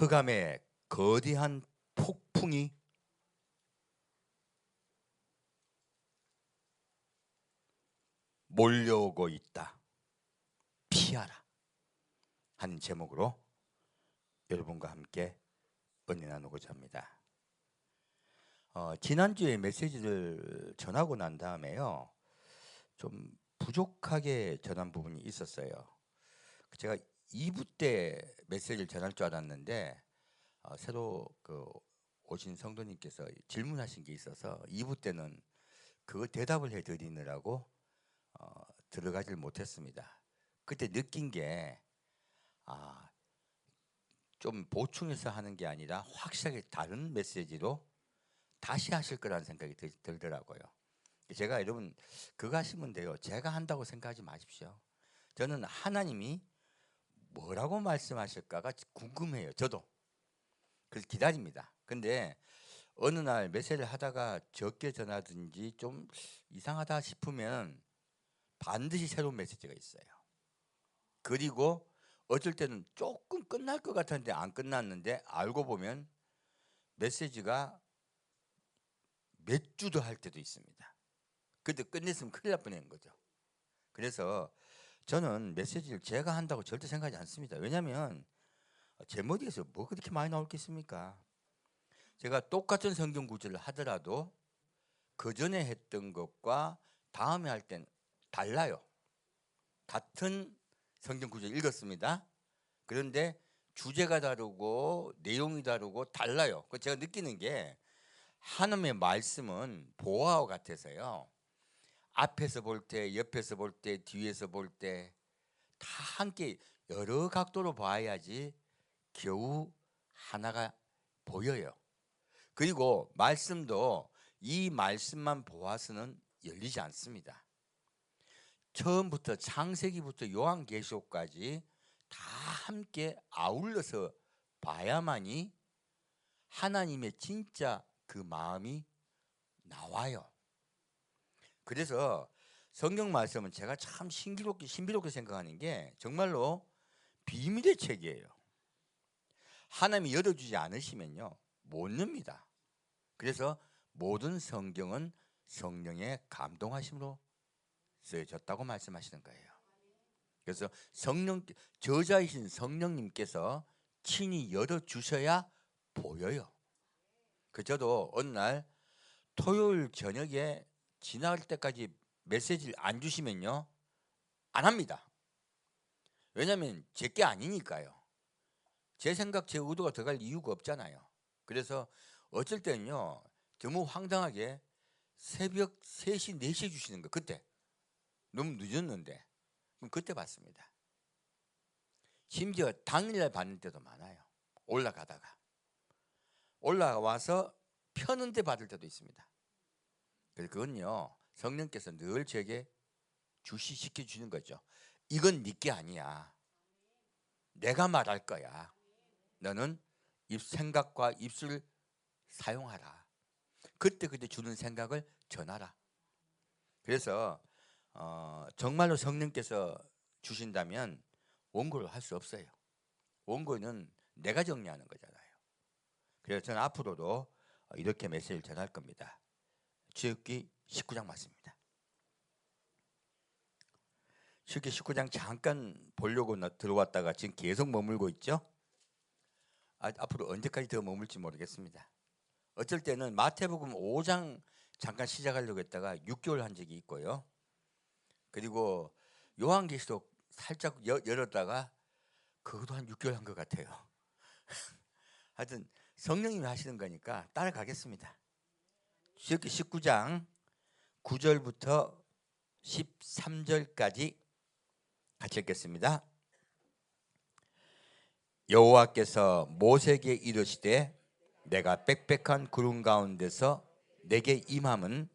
흑암의 거대한 폭풍이 몰려오고 있다. 피하라 하는 제목으로 여러분과 함께 은혜 나누고자 합니다. 지난주에 메시지를 전하고 난 다음에요, 좀 부족하게 전한 부분이 있었어요. 제가 2부 때 메시지를 전할 줄 알았는데 새로 오신 성도님께서 질문하신 게 있어서 2부 때는 그거 대답을 해드리느라고 들어가질 못했습니다. 그때 느낀 게 좀 보충해서 하는 게 아니라 확실하게 다른 메시지로 다시 하실 거라는 생각이 들더라고요. 제가 여러분 그거 하시면 돼요. 제가 한다고 생각하지 마십시오. 저는 하나님이 뭐라고 말씀하실까가 궁금해요. 저도. 그래서 기다립니다. 근데 어느 날 메시지를 하다가 적게 전하든지 좀 이상하다 싶으면 반드시 새로운 메시지가 있어요. 그리고 어쩔 때는 조금 끝날 것 같았는데 안 끝났는데 알고 보면 메시지가 몇 주도 할 때도 있습니다. 그때 끝냈으면 큰일 날 뻔한 거죠. 그래서 저는 메시지를 제가 한다고 절대 생각하지 않습니다. 왜냐하면 제 머리에서 뭐 그렇게 많이 나올 게 있습니까? 제가 똑같은 성경 구절을 하더라도 그 전에 했던 것과 다음에 할 땐 달라요. 같은 성경 구절 읽었습니다. 그런데 주제가 다르고 내용이 다르고 달라요. 제가 느끼는 게 하나님의 말씀은 보화와 같아서요. 앞에서 볼 때, 옆에서 볼 때, 뒤에서 볼 때 다 함께 여러 각도로 봐야지 겨우 하나가 보여요. 그리고 말씀도 이 말씀만 보아서는 열리지 않습니다. 처음부터 창세기부터 요한계시록까지 다 함께 아울러서 봐야만이 하나님의 진짜 그 마음이 나와요. 그래서 성경 말씀은 제가 참 신비롭게 생각하는 게 정말로 비밀의 책이에요. 하나님이 열어주지 않으시면요 못 엽니다. 그래서 모든 성경은 성령의 감동하심으로 쓰여졌다고 말씀하시는 거예요. 그래서 저자이신 성령님께서 친히 열어주셔야 보여요. 저도 어느 날 토요일 저녁에 지나갈 때까지 메시지를 안 주시면요 안 합니다. 왜냐하면 제게 아니니까요. 제 생각, 제 의도가 들어갈 이유가 없잖아요. 그래서 어쩔 때는요 너무 황당하게 새벽 3시, 4시에 주시는 거예요. 그때 너무 늦었는데 그럼 그때 받습니다. 심지어 당일날 받는 때도 많아요. 올라와서 펴는데 받을 때도 있습니다. 그래서 그건요 성령께서 늘 제게 주시시켜주는 거죠. 이건 네 게 아니야. 내가 말할 거야. 너는 생각과 입술을 사용하라. 그때 주는 생각을 전하라. 그래서 정말로 성령께서 주신다면 원고를 할 수 없어요. 원고는 내가 정리하는 거잖아요. 그래서 저는 앞으로도 이렇게 메시지를 전할 겁니다. 출애굽기 19장 맞습니다. 출애굽기 19장 잠깐 보려고 들어왔다가 지금 계속 머물고 있죠. 앞으로 언제까지 더 머물지 모르겠습니다. 어쩔 때는 마태복음 5장 잠깐 시작하려고 했다가 6개월 한 적이 있고요. 그리고 요한계시록 살짝 열었다가 그것도 한 6개월 한 것 같아요. 하여튼 성령님이 하시는 거니까 따라가겠습니다. 출애굽기 19장 9절부터 13절까지 같이 읽겠습니다. 여호와께서 모세에게 이르시되 내가 빽빽한 구름 가운데서 내게 임함은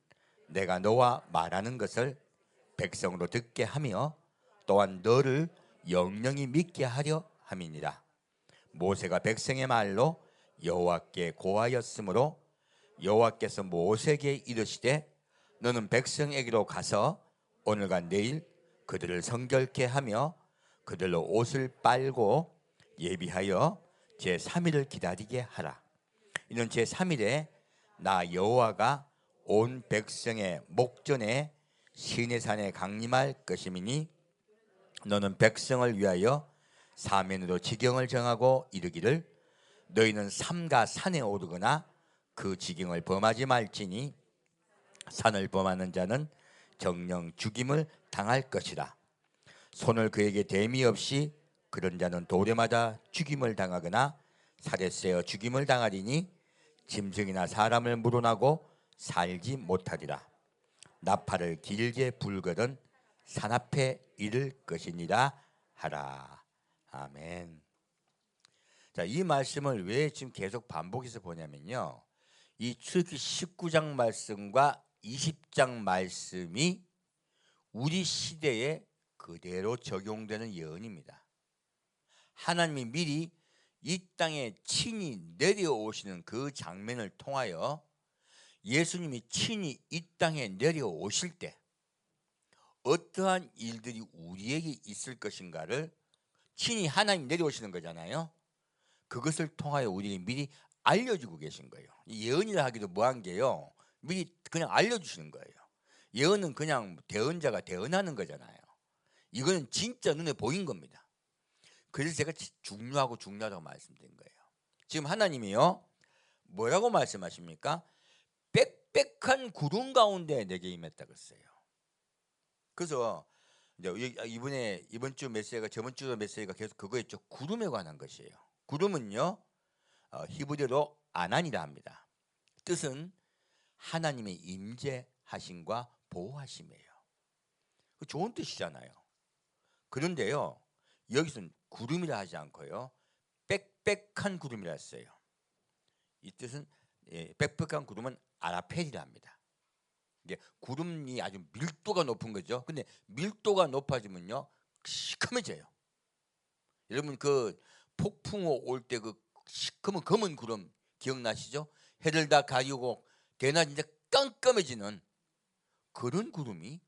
내가 너와 말하는 것을 백성으로 듣게 하며 또한 너를 영영히 믿게 하려 함이니라. 모세가 백성의 말로 여호와께 고하였으므로 여호와께서 모세에게 이르시되 너는 백성에게로 가서 오늘과 내일 그들을 성결케 하며 그들로 옷을 빨고 예비하여 제3일을 기다리게 하라. 이는 제3일에 나 여호와가 온 백성의 목전에 시내산에 강림할 것임이니 너는 백성을 위하여 사면으로 지경을 정하고 이르기를 너희는 삼가 산에 오르거나 그 지경을 범하지 말지니 산을 범하는 자는 정령 죽임을 당할 것이라. 손을 그에게 댐이 없이 그런 자는 돌에 맞아 죽임을 당하거나 살에 쇠어 죽임을 당하리니 짐승이나 사람을 물어나고 살지 못하리라. 나팔을 길게 불거든 산 앞에 이를 것이니라 하라. 아멘. 자, 이 말씀을 왜 지금 계속 반복해서 보냐면요, 이 출애굽기 19장 말씀과 20장 말씀이 우리 시대에 그대로 적용되는 예언입니다. 하나님이 미리 이 땅에 친히 내려오시는 그 장면을 통하여 예수님이 친히 이 땅에 내려오실 때 어떠한 일들이 우리에게 있을 것인가를 친히 하나님 내려오시는 거잖아요. 그것을 통하여 우리에게 미리 알려주고 계신 거예요. 예언이라 하기도 뭐한 게요, 미리 그냥 알려주시는 거예요. 예언은 그냥 대언자가 대언하는 거잖아요. 이거는 진짜 눈에 보인 겁니다. 그래서 제가 중요하다고 말씀드린 거예요. 지금 하나님이요, 뭐라고 말씀하십니까? 빽빽한 구름 가운데 내게 임했다 그랬어요. 그래서 이제 이번 주 메시지가 저번 주 메시지가 계속 그거였죠. 구름에 관한 것이에요. 구름은요, 히브리어로 아난이라 합니다. 뜻은 하나님의 임재하심과 보호하심이에요. 좋은 뜻이잖아요. 그런데요, 여기서는 구름이라 하지 않고요, 빽빽한 구름이라 했어요. 이 뜻은 빽빽한 구름은 아라펠이라 합니다. 이게 구름이 아주 밀도가 높은 거죠. 근데 밀도가 높아지면요, 시커매져요. 여러분 그 폭풍우 올 때 그 시커먼 검은 구름 기억나시죠? 해를 다 가리고 대낮 이제 깜깜해지는 그런 구름이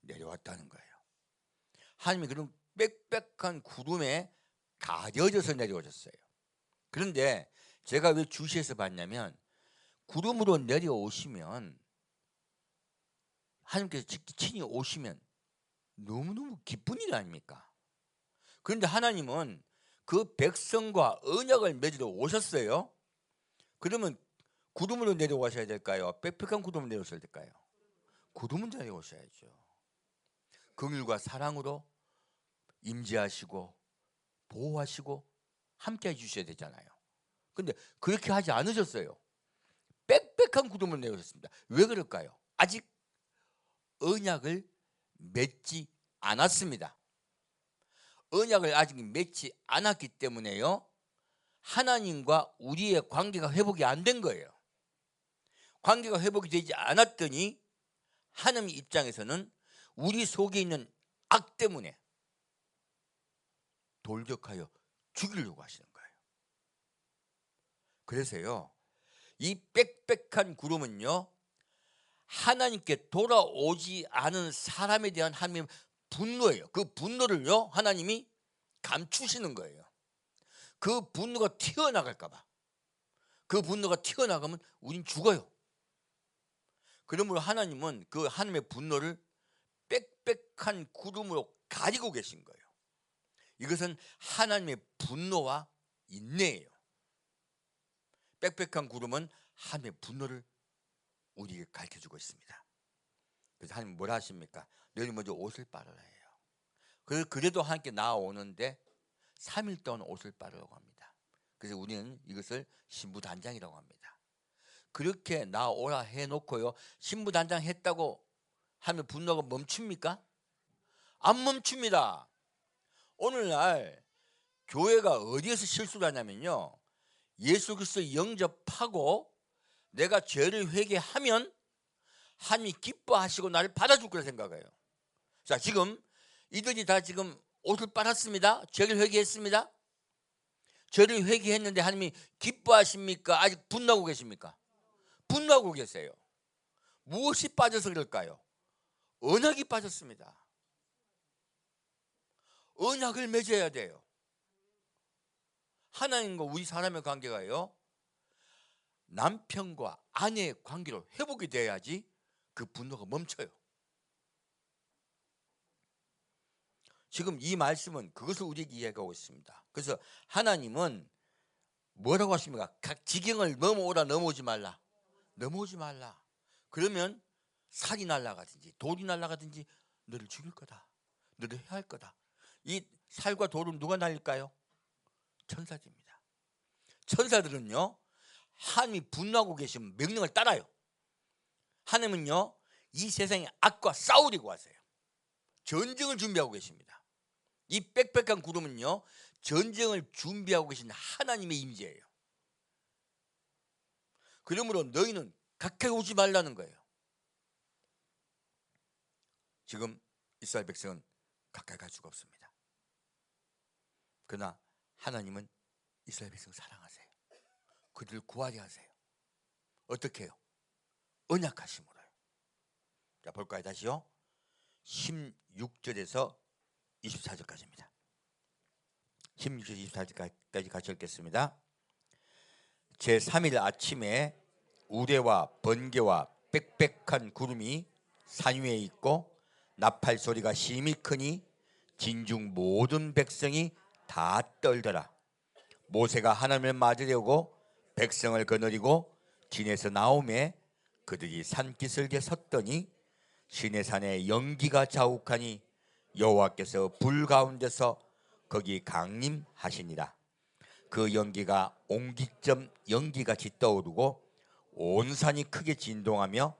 내려왔다는 거예요. 하나님이 그런 빽빽한 구름에 가려져서 내려오셨어요. 그런데 제가 왜 주시해서 봤냐면, 구름으로 내려오시면, 하나님께서 친히 오시면 너무너무 기쁜 일 아닙니까? 그런데 하나님은 그 백성과 언약을 맺으러 오셨어요. 그러면 구름으로 내려오셔야 될까요? 빽빽한 구름으로 내려오셔야 될까요? 구름으로 내려오셔야죠. 긍휼과 사랑으로 임재하시고 보호하시고 함께 해주셔야 되잖아요. 근데 그렇게 하지 않으셨어요. 빽빽한 구름을 내오셨습니다. 왜 그럴까요? 아직 언약을 맺지 않았습니다. 언약을 아직 맺지 않았기 때문에요, 하나님과 우리의 관계가 회복이 안 된 거예요. 관계가 회복이 되지 않았더니 하나님 입장에서는 우리 속에 있는 악 때문에 돌격하여 죽이려고 하시는 거예요. 그래서요, 이 빽빽한 구름은요, 하나님께 돌아오지 않은 사람에 대한 하나님의 분노예요. 그 분노를요, 하나님이 감추시는 거예요. 그 분노가 튀어나갈까 봐. 그 분노가 튀어나가면 우린 죽어요. 그러므로 하나님은 그 하나님의 분노를 빽빽한 구름으로 가리고 계신 거예요. 이것은 하나님의 분노와 인내예요. 빽빽한 구름은 하나님의 분노를 우리에게 가르쳐주고 있습니다. 그래서 하나님 뭐라 하십니까? 너희 먼저 옷을 빨아라 해요. 그래도 하나님께 나아오는데 3일 동안 옷을 빨으라고 합니다. 그래서 우리는 이것을 신부단장이라고 합니다. 그렇게 나오라 해놓고요, 신부단장 했다고 하면 분노가 멈춥니까? 안 멈춥니다. 오늘날 교회가 어디에서 실수를 하냐면요, 예수 그리스도 영접하고 내가 죄를 회개하면 하나님이 기뻐하시고 나를 받아줄 거라 생각해요. 자, 지금 이들이 다 지금 옷을 빨았습니다. 죄를 회개했습니다. 죄를 회개했는데 하나님이 기뻐하십니까? 아직 분노하고 계십니까? 분노하고 계세요. 무엇이 빠져서 그럴까요? 언약이 빠졌습니다. 언약을 맺어야 돼요. 하나님과 우리 사람의 관계가요, 남편과 아내의 관계로 회복이 돼야지 그 분노가 멈춰요. 지금 이 말씀은 그것을 우리에게 이야기하고 있습니다. 그래서 하나님은 뭐라고 하십니까? 각 지경을 넘어오라, 넘어오지 말라. 넘어오지 말라. 그러면 살이 날아가든지 돌이 날아가든지 너를 죽일 거다. 너를 해할 거다. 이 살과 돌은 누가 날릴까요? 천사들입니다. 천사들은요, 하나님이 분노하고 계시면 명령을 따라요. 하나님은요, 이 세상의 악과 싸우려고 하세요. 전쟁을 준비하고 계십니다. 이 빽빽한 구름은요, 전쟁을 준비하고 계신 하나님의 임재예요. 그러므로 너희는 가까이 오지 말라는 거예요. 지금 이스라엘 백성은 가까이 갈 수가 없습니다. 그러나 하나님은 이스라엘 백성을 사랑하세요. 그들을 구하려 하세요. 어떻게 해요? 언약하심으로요. 자, 볼까요? 다시요. 16절에서 24절까지입니다. 16절 24절까지 같이 읽겠습니다. 제3일 아침에 우레와 번개와 빽빽한 구름이 산 위에 있고 나팔 소리가 심히 크니 진중 모든 백성이 다 떨더라. 모세가 하나님을 맞으려고 백성을 거느리고 진에서 나오매 그들이 산기슭에 섰더니 시내산에 연기가 자욱하니 여호와께서 불 가운데서 거기 강림하시니라. 그 연기가 옹기점 연기같이 떠오르고 온 산이 크게 진동하며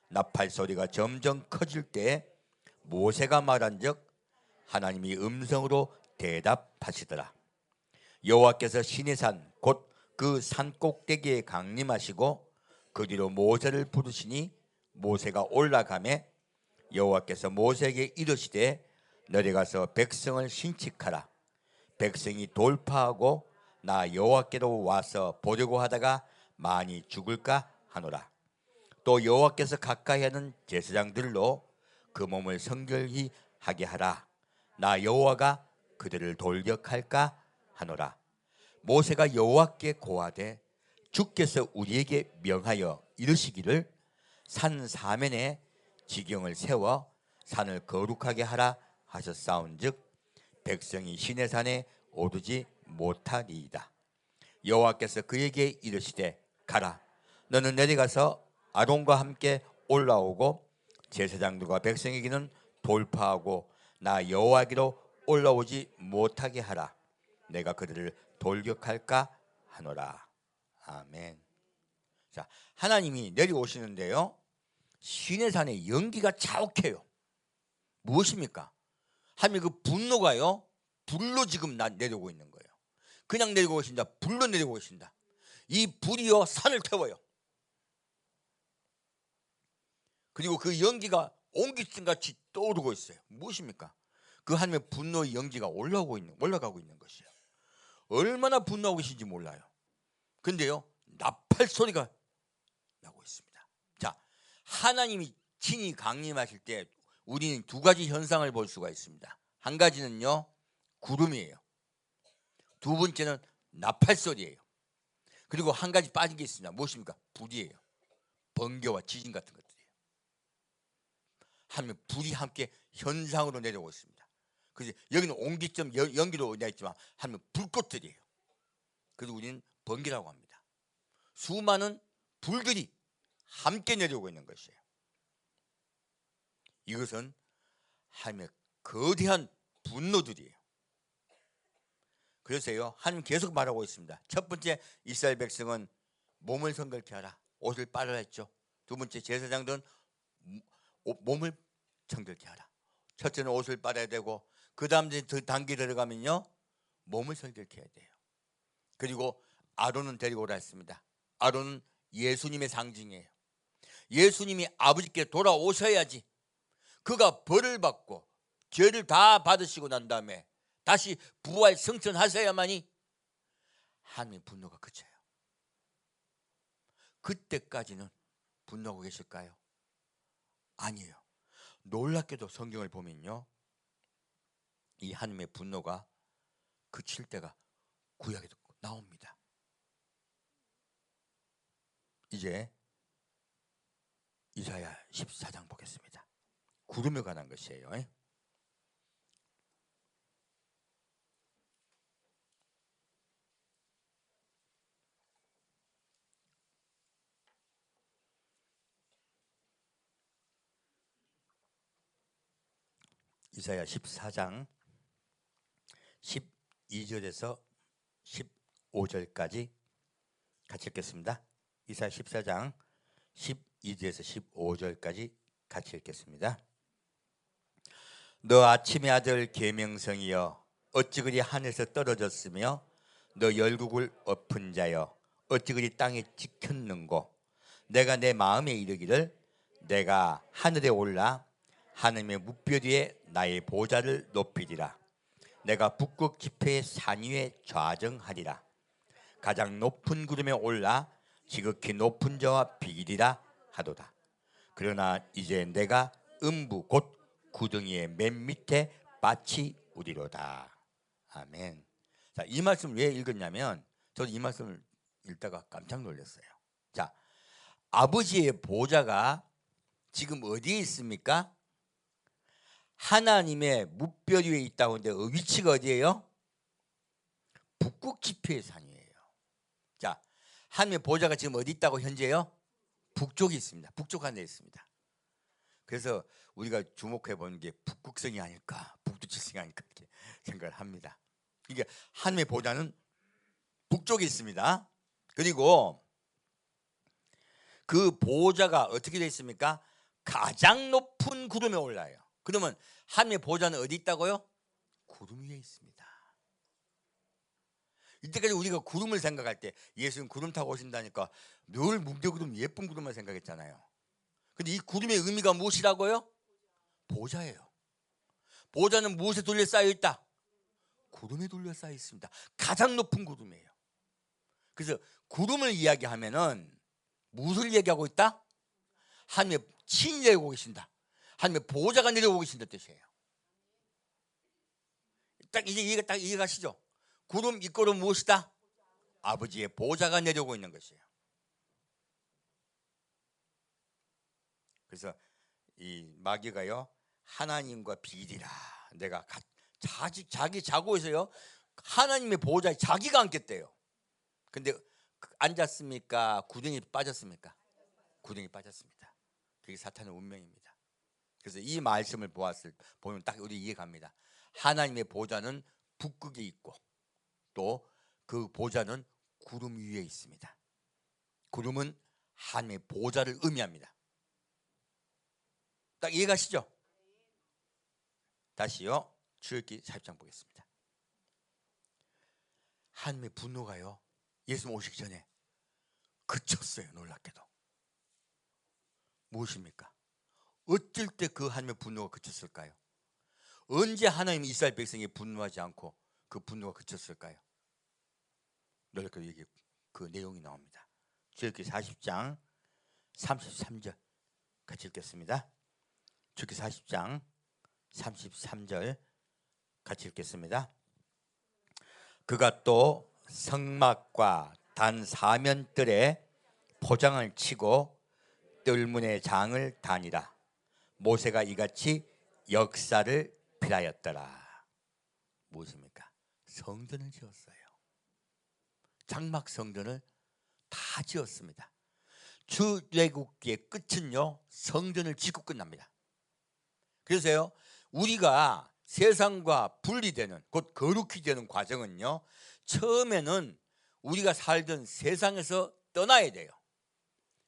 나팔 소리가 점점 커질 때에 모세가 말한즉 하나님이 음성으로 대답하시더라. 여호와께서 시내산 곧 그 산 꼭대기에 강림하시고 그 뒤로 모세를 부르시니 모세가 올라가매 여호와께서 모세에게 이르시되 내려가서 백성을 신칙하라. 백성이 돌파하고 나 여호와께로 와서 보려고 하다가 많이 죽을까 하노라. 또 여호와께서 가까이 하는 제사장들로 그 몸을 성결히 하게 하라. 나 여호와가 그들을 돌격할까 하노라. 모세가 여호와께 고하되 주께서 우리에게 명하여 이르시기를 산 사면에 지경을 세워 산을 거룩하게 하라 하셨사온즉 백성이 시내산에 오르지 못하리이다. 여호와께서 그에게 이르시되 가라. 너는 내려가서 아론과 함께 올라오고 제사장들과 백성에게는 돌파하고 나 여호와께로 올라오지 못하게 하라. 내가 그들을 돌격할까 하노라. 아멘. 자, 하나님이 내려오시는데요, 시내산에 연기가 자욱해요. 무엇입니까? 하나님의 그 분노가요, 불로 지금 내려오고 있는 거예요. 그냥 내려오고 계신다. 불로 내려오고 계신다. 이 불이요 산을 태워요. 그리고 그 연기가 옹기층같이 떠오르고 있어요. 무엇입니까? 그 하나님의 분노의 연기가 올라가고 있는 것이에요. 얼마나 분노하고 계신지 몰라요. 근데요, 나팔 소리가 나고 있습니다. 자, 하나님이 친히 강림하실 때 우리는 두 가지 현상을 볼 수가 있습니다. 한 가지는요, 구름이에요. 두 번째는 나팔 소리예요. 그리고 한 가지 빠진 게 있습니다. 무엇입니까? 불이에요. 번개와 지진 같은 것들이에요. 하나님의 불이 함께 현상으로 내려오고 있습니다. 그래서 여기는 옹기점 연기로 되어 있지만 하나님의 불꽃들이에요. 그래서 우리는 번개라고 합니다. 수많은 불들이 함께 내려오고 있는 것이에요. 이것은 하나님의 거대한 분노들이에요. 그래서요, 하나님 계속 말하고 있습니다. 첫 번째, 이스라엘 백성은 몸을 성결케 하라. 옷을 빨아라 했죠. 두 번째, 제사장들은 몸을 성결케 하라. 첫째는 옷을 빨아야 되고, 그 다음 단계 들어가면요, 몸을 성결케 해야 돼요. 그리고 아론은 데리고 오라 했습니다. 아론은 예수님의 상징이에요. 예수님이 아버지께 돌아오셔야지 그가 벌을 받고 죄를 다 받으시고 난 다음에 다시 부활 승천하셔야만이 하나님의 분노가 그쳐요. 그때까지는 분노하고 계실까요? 아니에요. 놀랍게도 성경을 보면요, 이 하나님의 분노가 그칠 때가 구약에도 나옵니다. 이제 이사야 14장 보겠습니다. 구름에 관한 것이에요. 이사야 14장 12절에서 15절까지 같이 읽겠습니다. 이사야 14장 12절에서 15절까지 같이 읽겠습니다. 너 아침의 아들 계명성이여 어찌 그리 하늘에서 떨어졌으며 너 열국을 엎은 자여 어찌 그리 땅에 찍혔는고 내가 내 마음에 이르기를 내가 하늘에 올라 하나님의 무뼈 위에 나의 보좌를 높이리라. 내가 북극 지폐의 산 위에 좌정하리라. 가장 높은 구름에 올라 지극히 높은 자와 비기리라 하도다. 그러나 이제 내가 음부 곧 구덩이의 맨 밑에 밭이 우리로다. 아멘. 자, 이 말씀 왜 읽었냐면 저도 이 말씀을 읽다가 깜짝 놀랐어요. 자, 아버지의 보좌가 지금 어디에 있습니까? 하나님의 무뼈 위에 있다고 하는데 위치가 어디예요? 북극 지폐의 산이에요. 자, 하나님의 보좌가 지금 어디 있다고 현재요? 북쪽에 있습니다. 북쪽 하늘에 있습니다. 그래서 우리가 주목해 보는 게 북극성이 아닐까, 북두칠성이 아닐까 이렇게 생각을 합니다. 이게 하나님의 보좌는 북쪽에 있습니다. 그리고 그 보좌가 어떻게 되어 있습니까? 가장 높은 구름에 올라요. 그러면 하나님의 보좌는 어디 있다고요? 구름 위에 있습니다. 이때까지 우리가 구름을 생각할 때 예수님 구름 타고 오신다니까 늘 뭉게구름 예쁜 구름만 생각했잖아요. 근데 이 구름의 의미가 무엇이라고요? 보좌예요. 보좌는 무엇에 둘러싸여 있다? 구름에 둘러싸여 있습니다. 가장 높은 구름이에요. 그래서 구름을 이야기하면은 무엇을 얘기하고 있다? 하나님의 친히 내려오고 계신다. 하나님의 보좌가 내려오고 계신다 뜻이에요. 딱 이제 이해가시죠? 구름 이꼬는 무엇이다? 아버지의 보좌가 내려오고 있는 것이에요. 그래서 이 마귀가요 하나님과 비리라. 내가 자기 자고에서요 하나님의 보좌에 자기가 앉겠대요. 근데 앉았습니까? 구덩이 빠졌습니까? 구덩이 빠졌습니다. 그게 사탄의 운명입니다. 그래서 이 말씀을 보면 딱 우리 이해갑니다. 하나님의 보좌는 북극에 있고 또 그 보좌는 구름 위에 있습니다. 구름은 하나님의 보좌를 의미합니다. 딱 이해가시죠? 다시요. 출애굽기 40장 보겠습니다. 하나님의 분노가요 예수님 오시기 전에 그쳤어요. 놀랍게도. 무엇입니까? 어쩔 때 그 하나님의 분노가 그쳤을까요? 언제 하나님이 이스라엘 백성이 분노하지 않고 그 분노가 그쳤을까요? 놀랍게도 이게 그 내용이 나옵니다. 출애굽기 40장 33절 같이 읽겠습니다. 출애굽기 40장 33절 같이 읽겠습니다. 그가 또 성막과 단 사면뜰에 포장을 치고 뜰문의 장을 다니라. 모세가 이같이 역사를 필하였더라. 무엇입니까? 성전을 지었어요. 장막 성전을 다 지었습니다. 출애굽기의 끝은요 성전을 짓고 끝납니다. 그래서요 우리가 세상과 분리되는 곧 거룩히 되는 과정은요 처음에는 우리가 살던 세상에서 떠나야 돼요.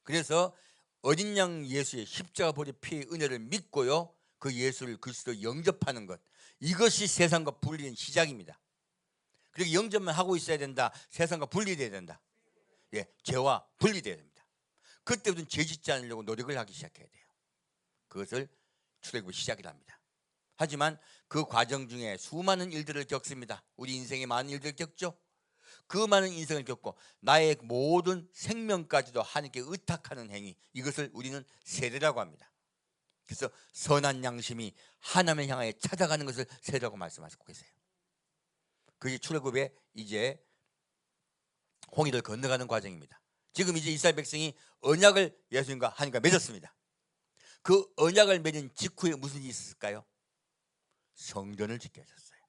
그래서 어린 양 예수의 십자가 보혈의 피의 은혜를 믿고요 그 예수를 그리스도로 영접하는 것, 이것이 세상과 분리된 시작입니다. 그리고 영접만 하고 있어야 된다. 세상과 분리돼야 된다. 예, 죄와 분리돼야 됩니다. 그때부터는 죄 짓지 않으려고 노력을 하기 시작해야 돼요. 그것을 출애굽의 시작이랍니다. 하지만 그 과정 중에 수많은 일들을 겪습니다. 우리 인생에 많은 일들을 겪죠. 그 많은 인생을 겪고 나의 모든 생명까지도 하나님께 의탁하는 행위, 이것을 우리는 세례라고 합니다. 그래서 선한 양심이 하나님을 향하여 찾아가는 것을 세례라고 말씀하시고 계세요. 그게 출애굽의 이제 홍해를 건너가는 과정입니다. 지금 이제 이스라엘 백성이 언약을 예수님과 하나님과 맺었습니다. 그 언약을 맺은 직후에 무슨 일이 있었을까요? 성전을 짓게 하셨어요.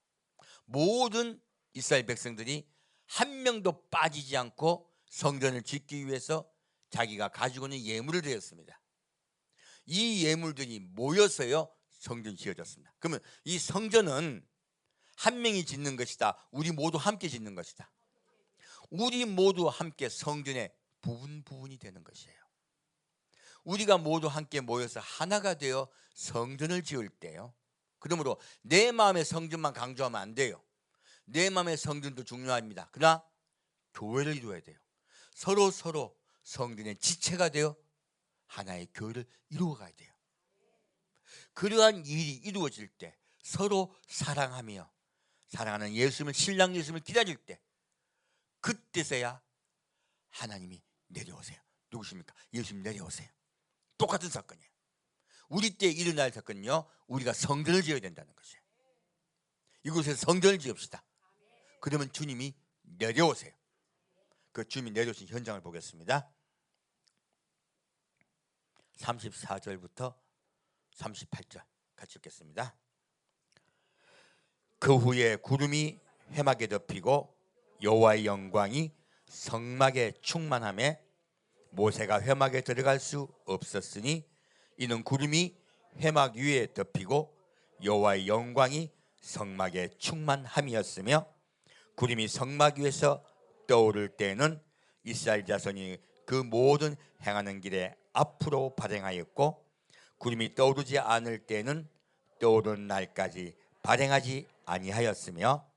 모든 이스라엘 백성들이 한 명도 빠지지 않고 성전을 짓기 위해서 자기가 가지고 있는 예물을 드렸습니다. 이 예물들이 모여서요 성전이 지어졌습니다. 그러면 이 성전은 한 명이 짓는 것이다, 우리 모두 함께 짓는 것이다. 우리 모두 함께 성전의 부분이 되는 것이에요. 우리가 모두 함께 모여서 하나가 되어 성전을 지을 때요, 그러므로 내 마음의 성전만 강조하면 안 돼요. 내 마음의 성전도 중요합니다. 그러나 교회를 이루어야 돼요. 서로 성전의 지체가 되어 하나의 교회를 이루어가야 돼요. 그러한 일이 이루어질 때 서로 사랑하며 사랑하는 예수님을, 신랑 예수님을 기다릴 때, 그때서야 하나님이 내려오세요. 누구십니까? 예수님 내려오세요. 똑같은 사건이에요. 우리 때 일어날 사건은요, 우리가 성전을 지어야 된다는 것이에요. 이곳에서 성전을 지읍시다. 그러면 주님이 내려오세요. 그 주님이 내려오신 현장을 보겠습니다. 34절부터 38절 같이 읽겠습니다. 그 후에 구름이 회막에 덮이고 여호와의 영광이 성막에 충만하며 모세가 회막에 들어갈 수 없었으니 이는 구름이 회막 위에 덮이고 여호와의 영광이 성막에 충만함이었으며, 구름이 성막 위에서 떠오를 때는 이스라엘 자손이 그 모든 행하는 길에 앞으로 발행하였고, 구름이 떠오르지 않을 때는 떠오르는 날까지 발행하지 아니하였으며,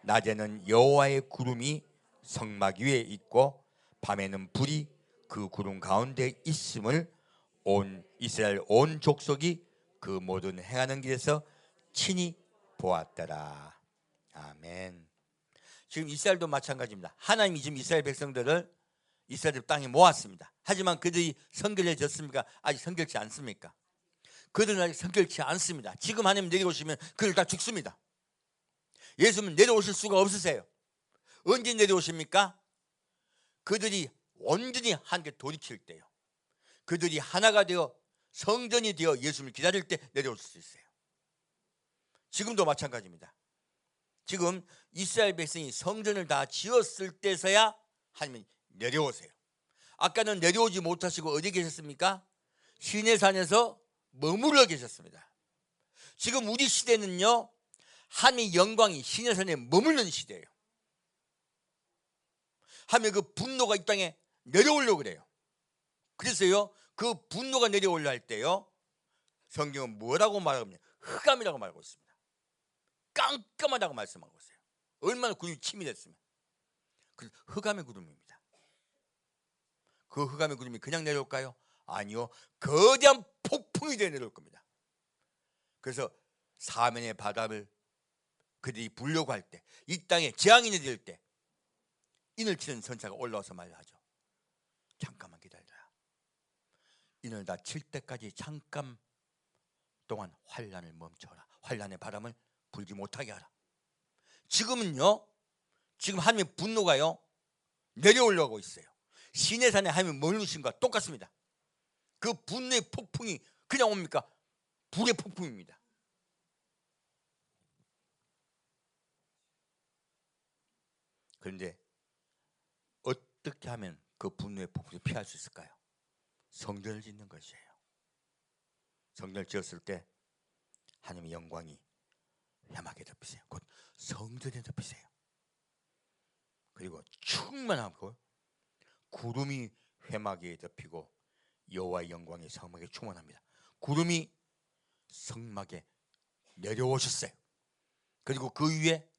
낮에는 여호와의 구름이 성막 위에 있고 밤에는 불이 그 구름 가운데 있음을 온 이스라엘 온 족속이 그 모든 행하는 길에서 친히 보았더라. 아멘. 지금 이스라엘도 마찬가지입니다. 하나님이 지금 이스라엘 백성들을 이스라엘 땅에 모았습니다. 하지만 그들이 성결해졌습니까? 아직 성결치 않습니까? 그들은 아직 성결치 않습니다. 지금 하나님 내려오시면 그들 다 죽습니다. 예수님은 내려오실 수가 없으세요. 언제 내려오십니까? 그들이 온전히 하나님께 돌이킬 때요, 그들이 하나가 되어 성전이 되어 예수님을 기다릴 때 내려올 수 있어요. 지금도 마찬가지입니다. 지금 이스라엘 백성이 성전을 다 지었을 때서야 하나님이 내려오세요. 아까는 내려오지 못하시고 어디 계셨습니까? 시내산에서 머물러 계셨습니다. 지금 우리 시대는요, 하나님의 영광이 시내산에 머무르는 시대예요. 하나님의 그 분노가 이 땅에 내려오려고 그래요. 그래서요, 그 분노가 내려오려 할 때요, 성경은 뭐라고 말하냐? 흑암이라고 말하고 있습니다. 깜깜하다고 말씀하고 있어요. 얼마나 구름이 치밀했으면. 그 흑암의 구름입니다. 그 흑암의 구름이 그냥 내려올까요? 아니요, 거대한 폭풍이 되어 내려올 겁니다. 그래서 사면의 바다를 그들이 불려고 할 때, 이 땅에 재앙이 내릴 때 인을 치는 선자가 올라와서 말하죠. 잠깐만 기다려라. 인을 다 칠 때까지 잠깐 동안 환란을 멈춰라. 환란의 바람을 불지 못하게 하라. 지금은요, 지금 하나님의 분노가요 내려오려고 있어요. 시내산에 하나님이 머무르신 것과 똑같습니다. 그 분노의 폭풍이 그냥 옵니까? 불의 폭풍입니다. 그런데 어떻게 하면 그 분노의 폭풍을 피할 수 있을까요? 성전을 짓는 것이에요. 성전을 지었을 때 하나님의 영광이 회막에 덮이세요. 곧 성전에 덮이세요. 그리고 충만하고 구름이 회막에 덮이고 여호와의 영광이 성막에 충만합니다. 구름이 성막에 내려오셨어요. 그리고 그 위에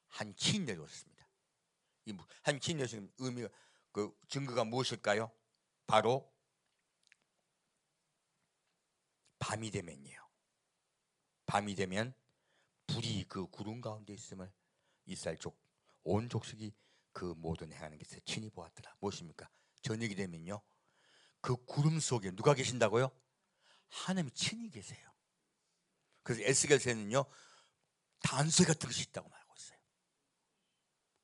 한 kin 내려왔습니다. 이 한 kin 내려오신 의미가, 그 증거가 무엇일까요? 바로 밤이 되면요, 밤이 되면 불이 그 구름 가운데 있음을 이스라엘 온 족속이 그 모든 행하는 것에 친히 보았더라. 무엇입니까? 저녁이 되면요, 그 구름 속에 누가 계신다고요? 하나님이 친히 계세요. 그래서 에스겔서에는요, 단소리 같은 것이 있다고 말하고 있어요.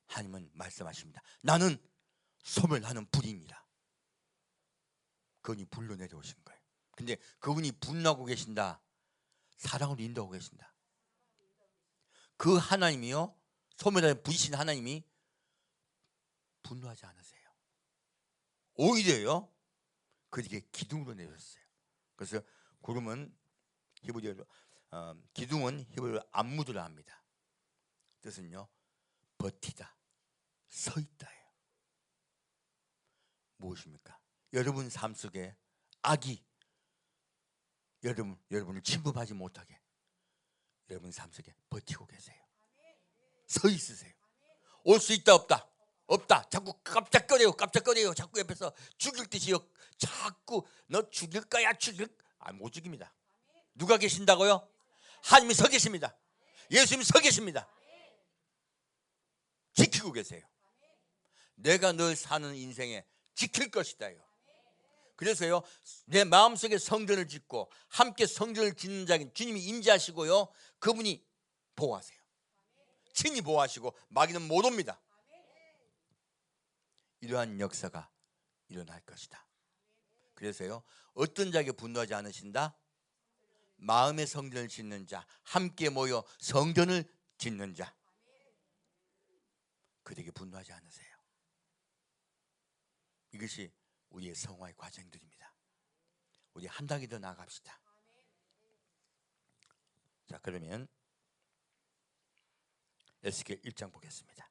하나님은 말씀하십니다. 나는 소멸하는 불이니라. 그분이 불로 내려오신 거예요. 근데 그분이 분노하고 계신다, 사랑으로 인도하고 계신다. 그 하나님이요, 소멸하는 불이신 하나님이 분노하지 않으세요. 오히려요, 그에게 기둥으로 내렸어요. 그래서 구름은 히브리어로 기둥은 히브리어로 암무드라 합니다. 뜻은요, 버티다, 서 있다예요. 무엇입니까? 여러분 삶 속에 악이 여러분을 침범하지 못하게 여러분 삶 속에 버티고 계세요. 서 있으세요. 올 수 있다 없다? 없다. 자꾸 깜짝거려요. 자꾸 옆에서 죽일 듯이요. 자꾸 너 죽일 거야 못 죽입니다. 누가 계신다고요? 하나님이 서 계십니다. 예수님이 서 계십니다. 지키고 계세요. 내가 늘 사는 인생에 지킬 것이다요. 그래서요, 내 마음속에 성전을 짓고 함께 성전을 짓는 자에게 주님이 임재하시고요, 그분이 보호하세요. 친히 보호하시고 마귀는 못 옵니다. 이러한 역사가 일어날 것이다. 그래서요, 어떤 자에게 분노하지 않으신다? 마음의 성전을 짓는 자, 함께 모여 성전을 짓는 자, 그들에게 분노하지 않으세요. 이것이 우리의 성화의 과정들입니다. 우리 한 단계 더 나아갑시다. 자, 그러면 에스겔 1장 보겠습니다.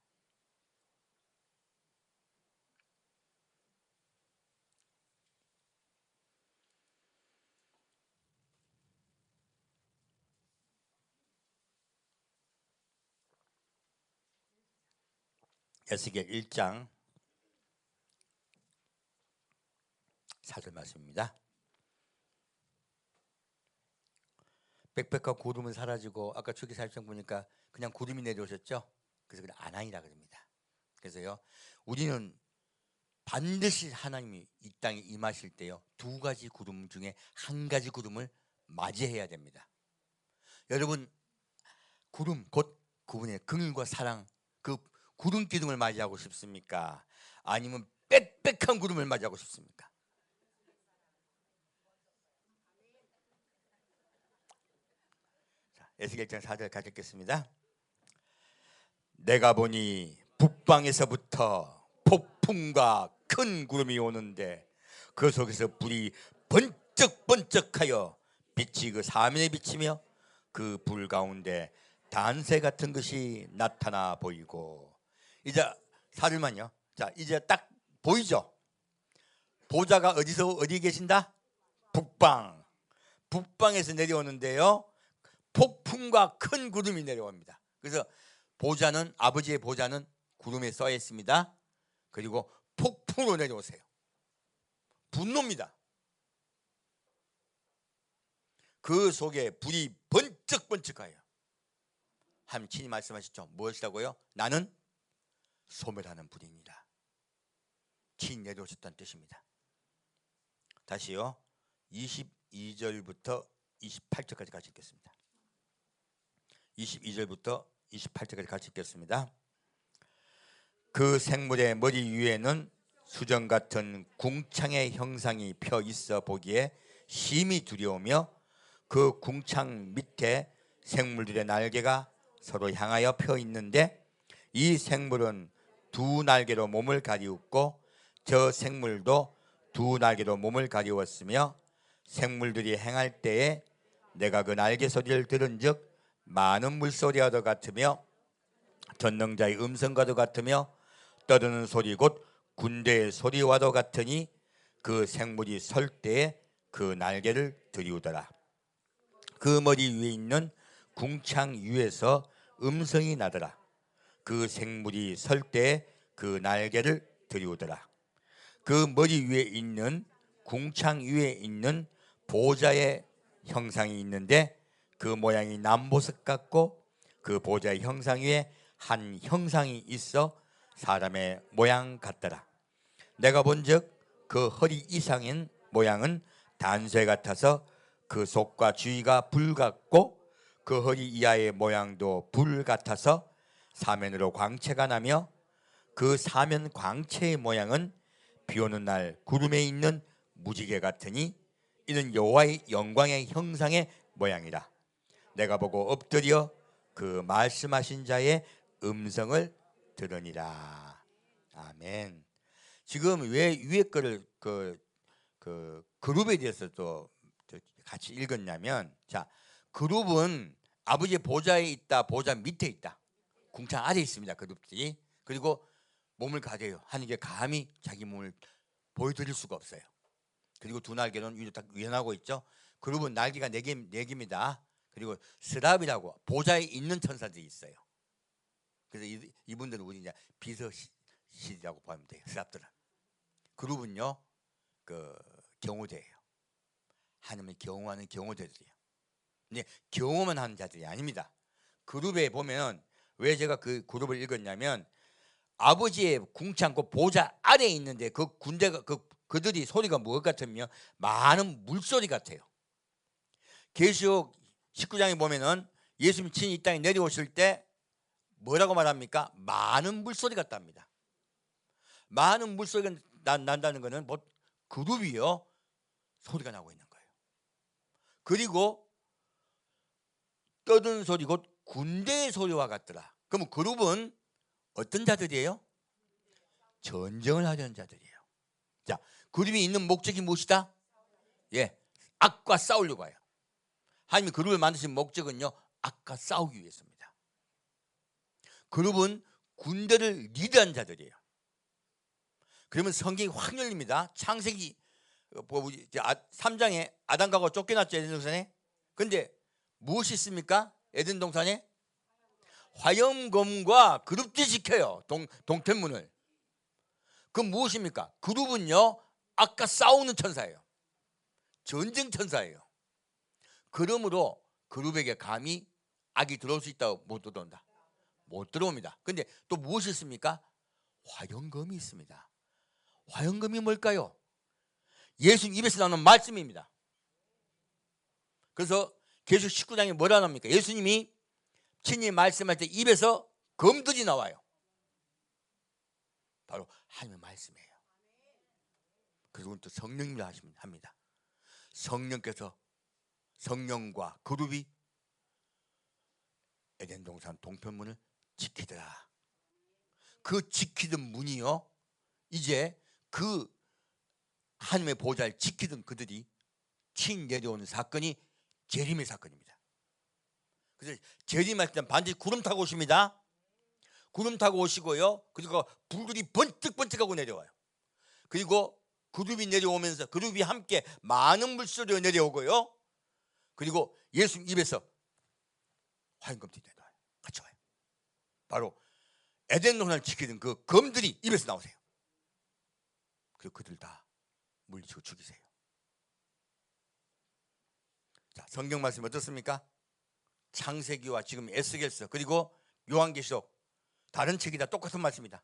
에스겔 1장 4절 말씀입니다. 빽빽한 구름은 사라지고, 아까 출애굽기 4장 보니까 그냥 구름이 내려오셨죠. 그래서 그냥 아난이라 그럽니다. 그래서요, 우리는 반드시 하나님이 이 땅에 임하실 때요, 두 가지 구름 중에 한 가지 구름을 맞이해야 됩니다. 여러분, 구름 곧 그분의 긍휼과 사랑, 그 구름 기둥을 맞이하고 싶습니까? 아니면 빽빽한 구름을 맞이하고 싶습니까? 에스겔 1장 4절 같이 읽겠습니다. 내가 보니 북방에서부터 폭풍과 큰 구름이 오는데 그 속에서 불이 번쩍번쩍하여 빛이 그 사면에 비치며 그 불 가운데 단새 같은 것이 나타나 보이고. 이제 4절만요. 자, 이제 딱 보이죠? 보좌가 어디 계신다? 북방에서 내려오는데요, 폭풍과 큰 구름이 내려옵니다. 그래서 보좌는, 아버지의 보좌는 구름에 써 있습니다. 그리고 폭풍으로 내려오세요. 분노입니다. 그 속에 불이 번쩍번쩍하여. 하나님 친히 말씀하셨죠. 무엇이라고요? 나는 소멸하는 불이니라. 친히 내려오셨다는 뜻입니다. 다시요, 22절부터 28절까지 같이 읽겠습니다. 22절부터 28절까지 같이 읽겠습니다. 그 생물의 머리 위에는 수정 같은 궁창의 형상이 펴 있어 보기에 심히 두려우며, 그 궁창 밑에 생물들의 날개가 서로 향하여 펴 있는데, 이 생물은 두 날개로 몸을 가리웠고 저 생물도 두 날개로 몸을 가리웠으며, 생물들이 행할 때에 내가 그 날개 소리를 들은즉 많은 물소리와도 같으며 전능자의 음성과도 같으며 떠드는 소리 곧 군대의 소리와도 같으니 그 생물이 설 때에 그 날개를 들이우더라. 그 머리 위에 있는 궁창 위에서 음성이 나더라. 그 생물이 설 때에 그 날개를 들이우더라. 그 머리 위에 있는 궁창 위에 있는 보좌의 형상이 있는데 그 모양이 남보석 같고, 그 보좌의 형상 위에 한 형상이 있어 사람의 모양 같더라. 내가 본즉 그 허리 이상인 모양은 단쇠 같아서 그 속과 주위가 불 같고, 그 허리 이하의 모양도 불 같아서 사면으로 광채가 나며, 그 사면 광채의 모양은 비 오는 날 구름에 있는 무지개 같으니 이는 여호와의 영광의 형상의 모양이라. 내가 보고 엎드려 그 말씀하신 자의 음성을 들으니라. 아멘. 지금 왜 위에 거를 그 그룹에 대해서 또 같이 읽었냐면, 자, 그룹은 아버지의 보좌에 있다, 보좌 밑에 있다, 궁창 아래에 있습니다. 그룹들이. 그리고 몸을 가려요. 하는 게 감히 자기 몸을 보여드릴 수가 없어요. 그리고 두 날개는 위로 딱 유연하고 있죠. 그룹은 날개가 네 개입니다. 그리고 스랍이라고 보좌에 있는 천사들이 있어요. 그래서 이분들은 우리 이제 비서실이라고 보면 돼요. 스랍들은. 그룹은요, 그 경호대예요. 하나님을 경호하는 경호대들이에요. 근데 경호만 하는 자들이 아닙니다. 그룹에 보면 왜 제가 그 그룹을 읽었냐면, 아버지의 궁창 그 보좌 아래에 있는데 그 군대가 그들이 소리가 무엇 같으면 많은 물소리 같아요. 계시록 19장에 보면은 예수님 친히 이 땅에 내려오실 때 뭐라고 말합니까? 많은 물소리 같답니다. 많은 물소리가 난다는 것은 뭐 그룹이요, 소리가 나고 있는 거예요. 그리고 떠드는 소리 곧 군대의 소리와 같더라. 그러면 그룹은 어떤 자들이에요? 전쟁을 하려는 자들이에요. 자, 그룹이 있는 목적이 무엇이다? 예, 악과 싸우려고 해요. 하나님이 그룹을 만드신 목적은요, 악과 싸우기 위해서입니다. 그룹은 군대를 리드한 자들이에요. 그러면 성경이 확 열립니다. 창세기 3장에 아담과 쫓겨났죠, 에덴 동산에. 근데 무엇이 있습니까? 에덴 동산에 화염검과 그룹들이 지켜요. 동편문을. 그럼 무엇입니까? 그룹은요, 아까 싸우는 천사예요. 전쟁 천사예요. 그러므로 그룹에게 감히 악이 들어올 수 있다고 못 들어온다. 못 들어옵니다. 근데 또 무엇이 있습니까? 화염검이 있습니다. 화염검이 뭘까요? 예수님 입에서 나오는 말씀입니다. 그래서 계시록 19장에 뭐라 합니까? 예수님이 친히 말씀할 때 입에서 검들이 나와요. 바로 하나님의 말씀이에요. 그리고 또 성령님을 합니다. 성령께서, 성령과 그룹이 에덴 동산 동편문을 지키더라. 그 지키던 문이요, 이제 그 하나님의 보좌를 지키던 그들이 친 내려오는 사건이 재림의 사건입니다. 그래서 재림할 때는 반드시 구름 타고 오십니다. 구름 타고 오시고요, 그리고 불들이 번뜩번뜩하고 내려와요. 그리고 그룹이 내려오면서 그룹이 함께 많은 물소리가 내려오고요, 그리고 예수님 입에서 화염검들이 내려와요. 같이 와요. 바로 에덴 동산을 지키던 그 검들이 입에서 나오세요. 그리고 그들 다 물리치고 죽이세요. 자, 성경 말씀 어떻습니까? 창세기와 지금 에스겔서 그리고 요한계시록 다른 책이 다 똑같은 말씀입니다.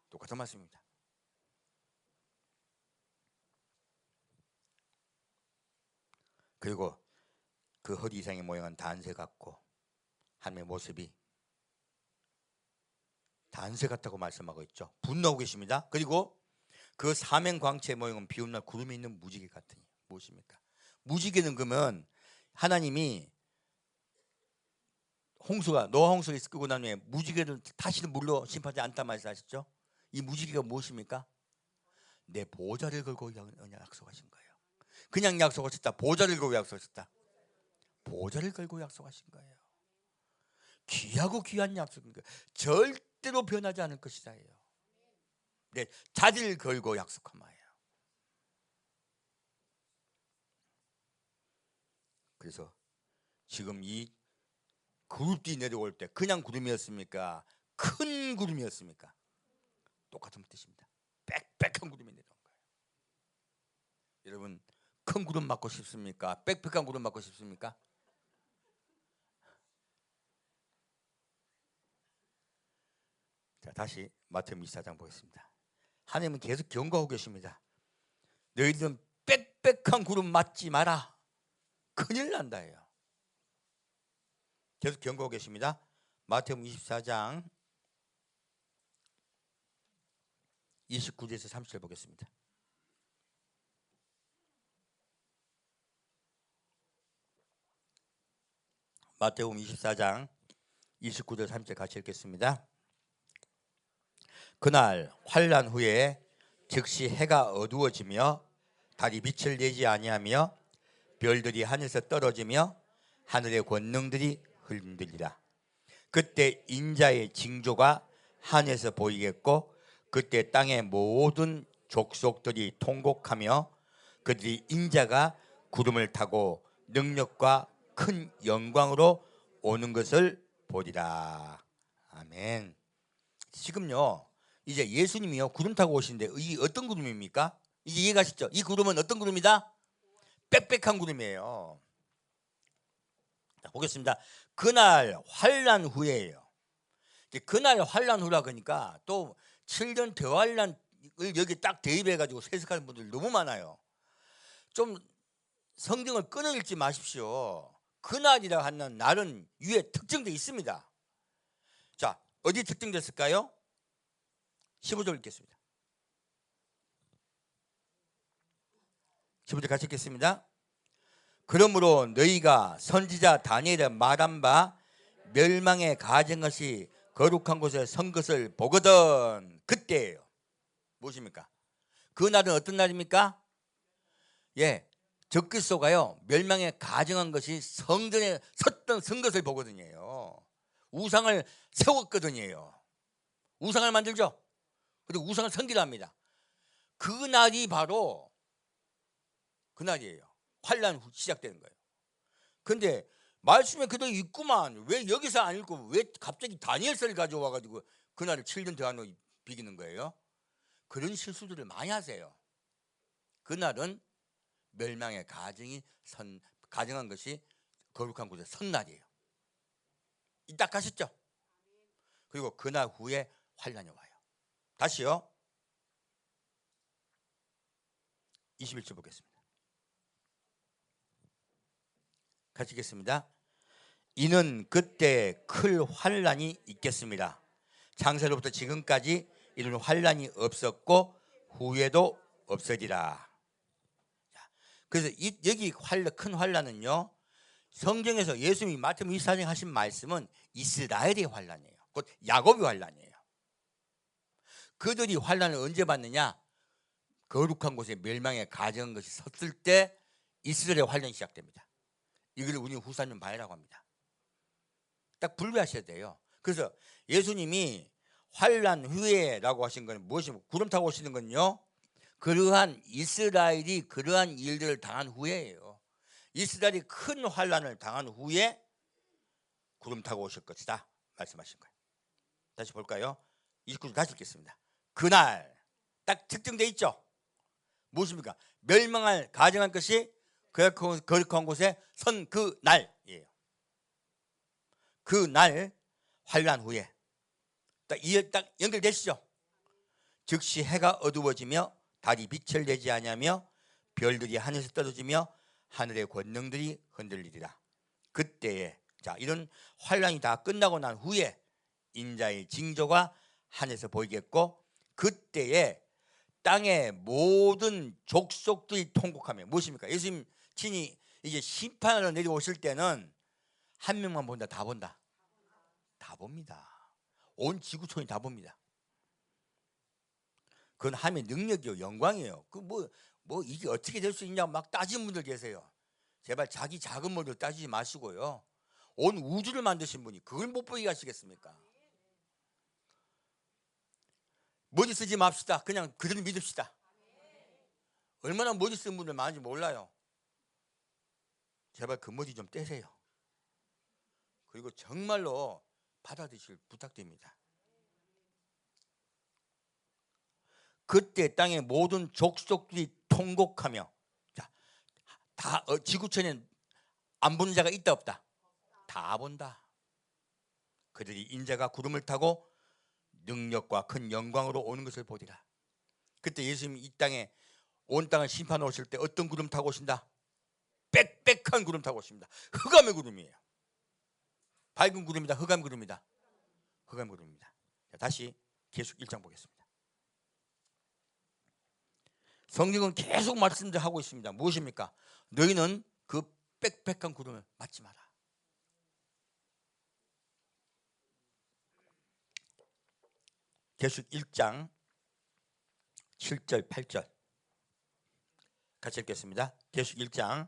똑같은 말씀입니다. 그리고 그 허리 이상의 모양은 단새 같고 하나님의 모습이 단새 같다고 말씀하고 있죠. 분노하고 계십니다. 그리고 그 사면광채의 모양은 비 오는 날 구름에 있는 무지개 같으니 무엇입니까? 무지개는 그러면 하나님이 노아 홍수가 끄고 난 후에 무지개를 다시는 물로 심판하지 않단 말씀하셨죠? 이 무지개가 무엇입니까? 내 보좌를 걸고 약속하신 거예요. 그냥 약속하셨다. 보좌를 걸고 약속하셨다. 보좌를 걸고 약속하신 거예요. 귀하고 귀한 약속인 거예요. 절대로 변하지 않을 것이다예요. 내 자리를 걸고 약속한 말이에요. 그래서 지금 이 그룹이 내려올 때 그냥 구름이었습니까? 큰 구름이었습니까? 똑같은 뜻입니다. 빽빽한 구름이 내려온 거예요. 여러분, 큰 구름 맞고 싶습니까? 빽빽한 구름 맞고 싶습니까? 자, 다시 마태복음 24장 보겠습니다. 하나님은 계속 경고하고 계십니다. 너희들은 빽빽한 구름 맞지 마라. 큰일 난다예요. 계속 경고하고 계십니다. 마태복음 24장 29절에서 30절 보겠습니다. 마태복음 24장 29절 30절 같이 읽겠습니다. 그날 환난 후에 즉시 해가 어두워지며 달이 빛을 내지 아니하며 별들이 하늘에서 떨어지며 하늘의 권능들이 흔들리라. 그때 인자의 징조가 하늘에서 보이겠고 그때 땅의 모든 족속들이 통곡하며 그들이 인자가 구름을 타고 능력과 큰 영광으로 오는 것을 보리라. 아멘. 지금요 이제 예수님이요 구름 타고 오시는데 이 어떤 구름입니까? 이제 이해가시죠? 이 구름은 어떤 구름이다? 빽빽한 구름이에요. 자, 보겠습니다. 그날 환난 후에예요. 그날 환난 후라 그러니까 또 7년 대환란을 여기 딱 대입해가지고 해석하는 분들 너무 많아요. 좀 성경을 끊어 읽지 마십시오. 그날이라 하는 날은 위에 특정되어 있습니다. 자, 어디 특정됐을까요? 15절 읽겠습니다. 15절 같이 읽겠습니다. 그러므로 너희가 선지자 다니엘의 말한 바 멸망에 가진 것이 거룩한 곳에 선 것을 보거든. 그때예요. 무엇입니까? 그 날은 어떤 날입니까? 예, 적그리스도가요 멸망에 가증한 것이 성전에 선 것을 보거든요. 우상을 세웠거든요. 우상을 만들죠. 그리고 우상을 섬기랍니다. 그 날이 바로 그 날이에요. 환난 후 시작되는 거예요. 근데 말씀에 그대로 있구만. 왜 여기서 안 읽고 왜 갑자기 다니엘서를 가져와가지고 그날을 7년 대환으로 비기는 거예요? 그런 실수들을 많이 하세요. 그날은 멸망의 가증한 것이 거룩한 곳에 선 날이에요. 딱 가셨죠? 그리고 그날 후에 환난이 와요. 다시요. 21절 보겠습니다. 같이 읽겠습니다. 이는 그때 큰 환난이 있겠습니다. 창세로부터 지금까지 이런 환난이 없었고 후에도 없으리라. 그래서 여기 큰 환난은요 성경에서 예수님이 마태복음 24장에 하신 말씀은 이스라엘의 환난이에요. 곧 야곱의 환난이에요. 그들이 환난을 언제 받느냐? 거룩한 곳에 멸망에 가증한 것이 섰을 때 이스라엘의 환난이 시작됩니다. 이걸 우리 후사님 바이라고 합니다. 딱 분류하셔야 돼요. 그래서 예수님이 환난 후에라고 하신 건 무엇입니까? 구름 타고 오시는 건요 그러한 이스라엘이 그러한 일들을 당한 후에예요. 이스라엘이 큰 환난을 당한 후에 구름 타고 오실 것이다 말씀하신 거예요. 다시 볼까요? 29절 다시 읽겠습니다. 그날 딱 특정돼 있죠. 무엇입니까? 멸망을 가증한 것이 거룩한 곳에 선 그 날이에요. 그 날 환난 후에 딱 연결되시죠. 즉시 해가 어두워지며 달이 빛을 내지 아니하며 별들이 하늘에서 떨어지며 하늘의 권능들이 흔들리리라. 그때에 자 이런 환난이 다 끝나고 난 후에 인자의 징조가 하늘에서 보이겠고 그때에 땅의 모든 족속들이 통곡하며 무엇입니까? 예수님 친히 이제 심판으로 내려오실 때는 한 명만 본다? 다 본다? 다 봅니다. 온 지구촌이 다 봅니다. 그건 하나님의 능력이요 영광이에요. 뭐 이게 어떻게 될 수 있냐고 막 따지는 분들 계세요. 제발 자기 작은 머리로 따지지 마시고요. 온 우주를 만드신 분이 그걸 못 보게 하시겠습니까? 머리 쓰지 맙시다. 그냥 그대로 믿읍시다. 얼마나 머리 쓰는 분들 많은지 몰라요. 제발 그 머리 좀 떼세요. 그리고 정말로 받아들이실 부탁드립니다. 그때 땅의 모든 족속들이 통곡하며 다 지구촌에 안 보는 자가 있다 없다? 다 본다. 그들이 인자가 구름을 타고 능력과 큰 영광으로 오는 것을 보리라. 그때 예수님이 이 땅에 온 땅을 심판하러 오실 때 어떤 구름 타고 오신다? 빽빽한 구름 타고 오십니다. 흑암의 구름이에요. 밝은 구름이다? 흑암 구름이다? 흑암 구름입니다. 다시 계속 1장 보겠습니다. 성경은 계속 말씀하고 있습니다. 무엇입니까? 너희는 그 빽빽한 구름을 맞지 마라. 계시록 1장 7절 8절 같이 읽겠습니다. 계시록 1장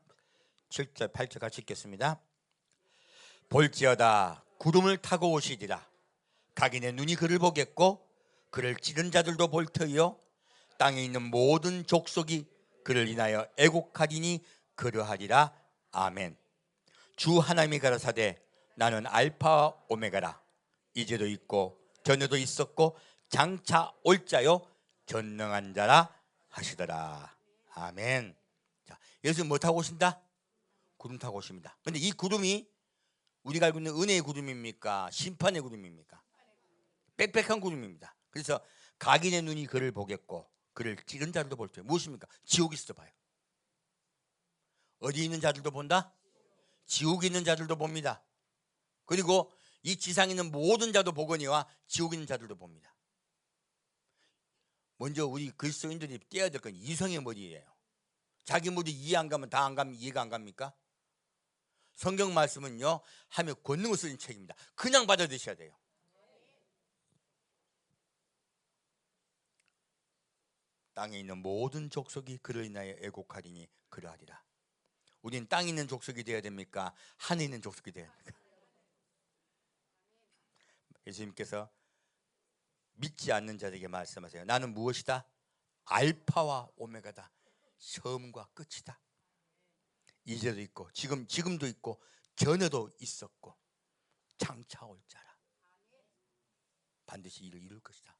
7절 8절 같이 읽겠습니다. 볼지어다 구름을 타고 오시리라. 각인의 눈이 그를 보겠고 그를 찌른 자들도 볼 터이요 땅에 있는 모든 족속이 그를 인하여 애곡하리니 그러하리라. 아멘. 주 하나님이 가라사대 나는 알파와 오메가라. 이제도 있고 전에도 있었고 장차 올 자요 전능한 자라 하시더라. 아멘. 자, 예수님 뭐 타고 오신다? 구름 타고 오십니다. 근데 이 구름이 우리가 알고 있는 은혜의 구름입니까? 심판의 구름입니까? 빽빽한 구름입니다. 그래서 각인의 눈이 그를 보겠고 그를 찌른 자들도 볼 때 무엇입니까? 지옥이 있어 봐요. 어디 있는 자들도 본다? 지옥에 있는 자들도 봅니다. 그리고 이 지상에 있는 모든 자도 보거니와 지옥에 있는 자들도 봅니다. 먼저 우리 그리스도인들이 떼어야 될 건 이성의 머리예요. 자기 머리 이해 안 가면 다 안 가면 이해가 안 갑니까? 성경 말씀은요 하며 권능을 쓰는 책입니다. 그냥 받아들이셔야 돼요. 땅에 있는 모든 족속이 그를 인하여 애곡하리니 그러하리라. 우리는 땅에 있는 족속이 되어야 됩니까? 하늘에 있는 족속이 되어야 됩니까? 예수님께서 믿지 않는 자들에게 말씀하세요. 나는 무엇이다? 알파와 오메가다. 처음과 끝이다. 이제도 있고 지금도 있고 전에도 있었고 장차 올 자라. 반드시 이를 이룰 것이다.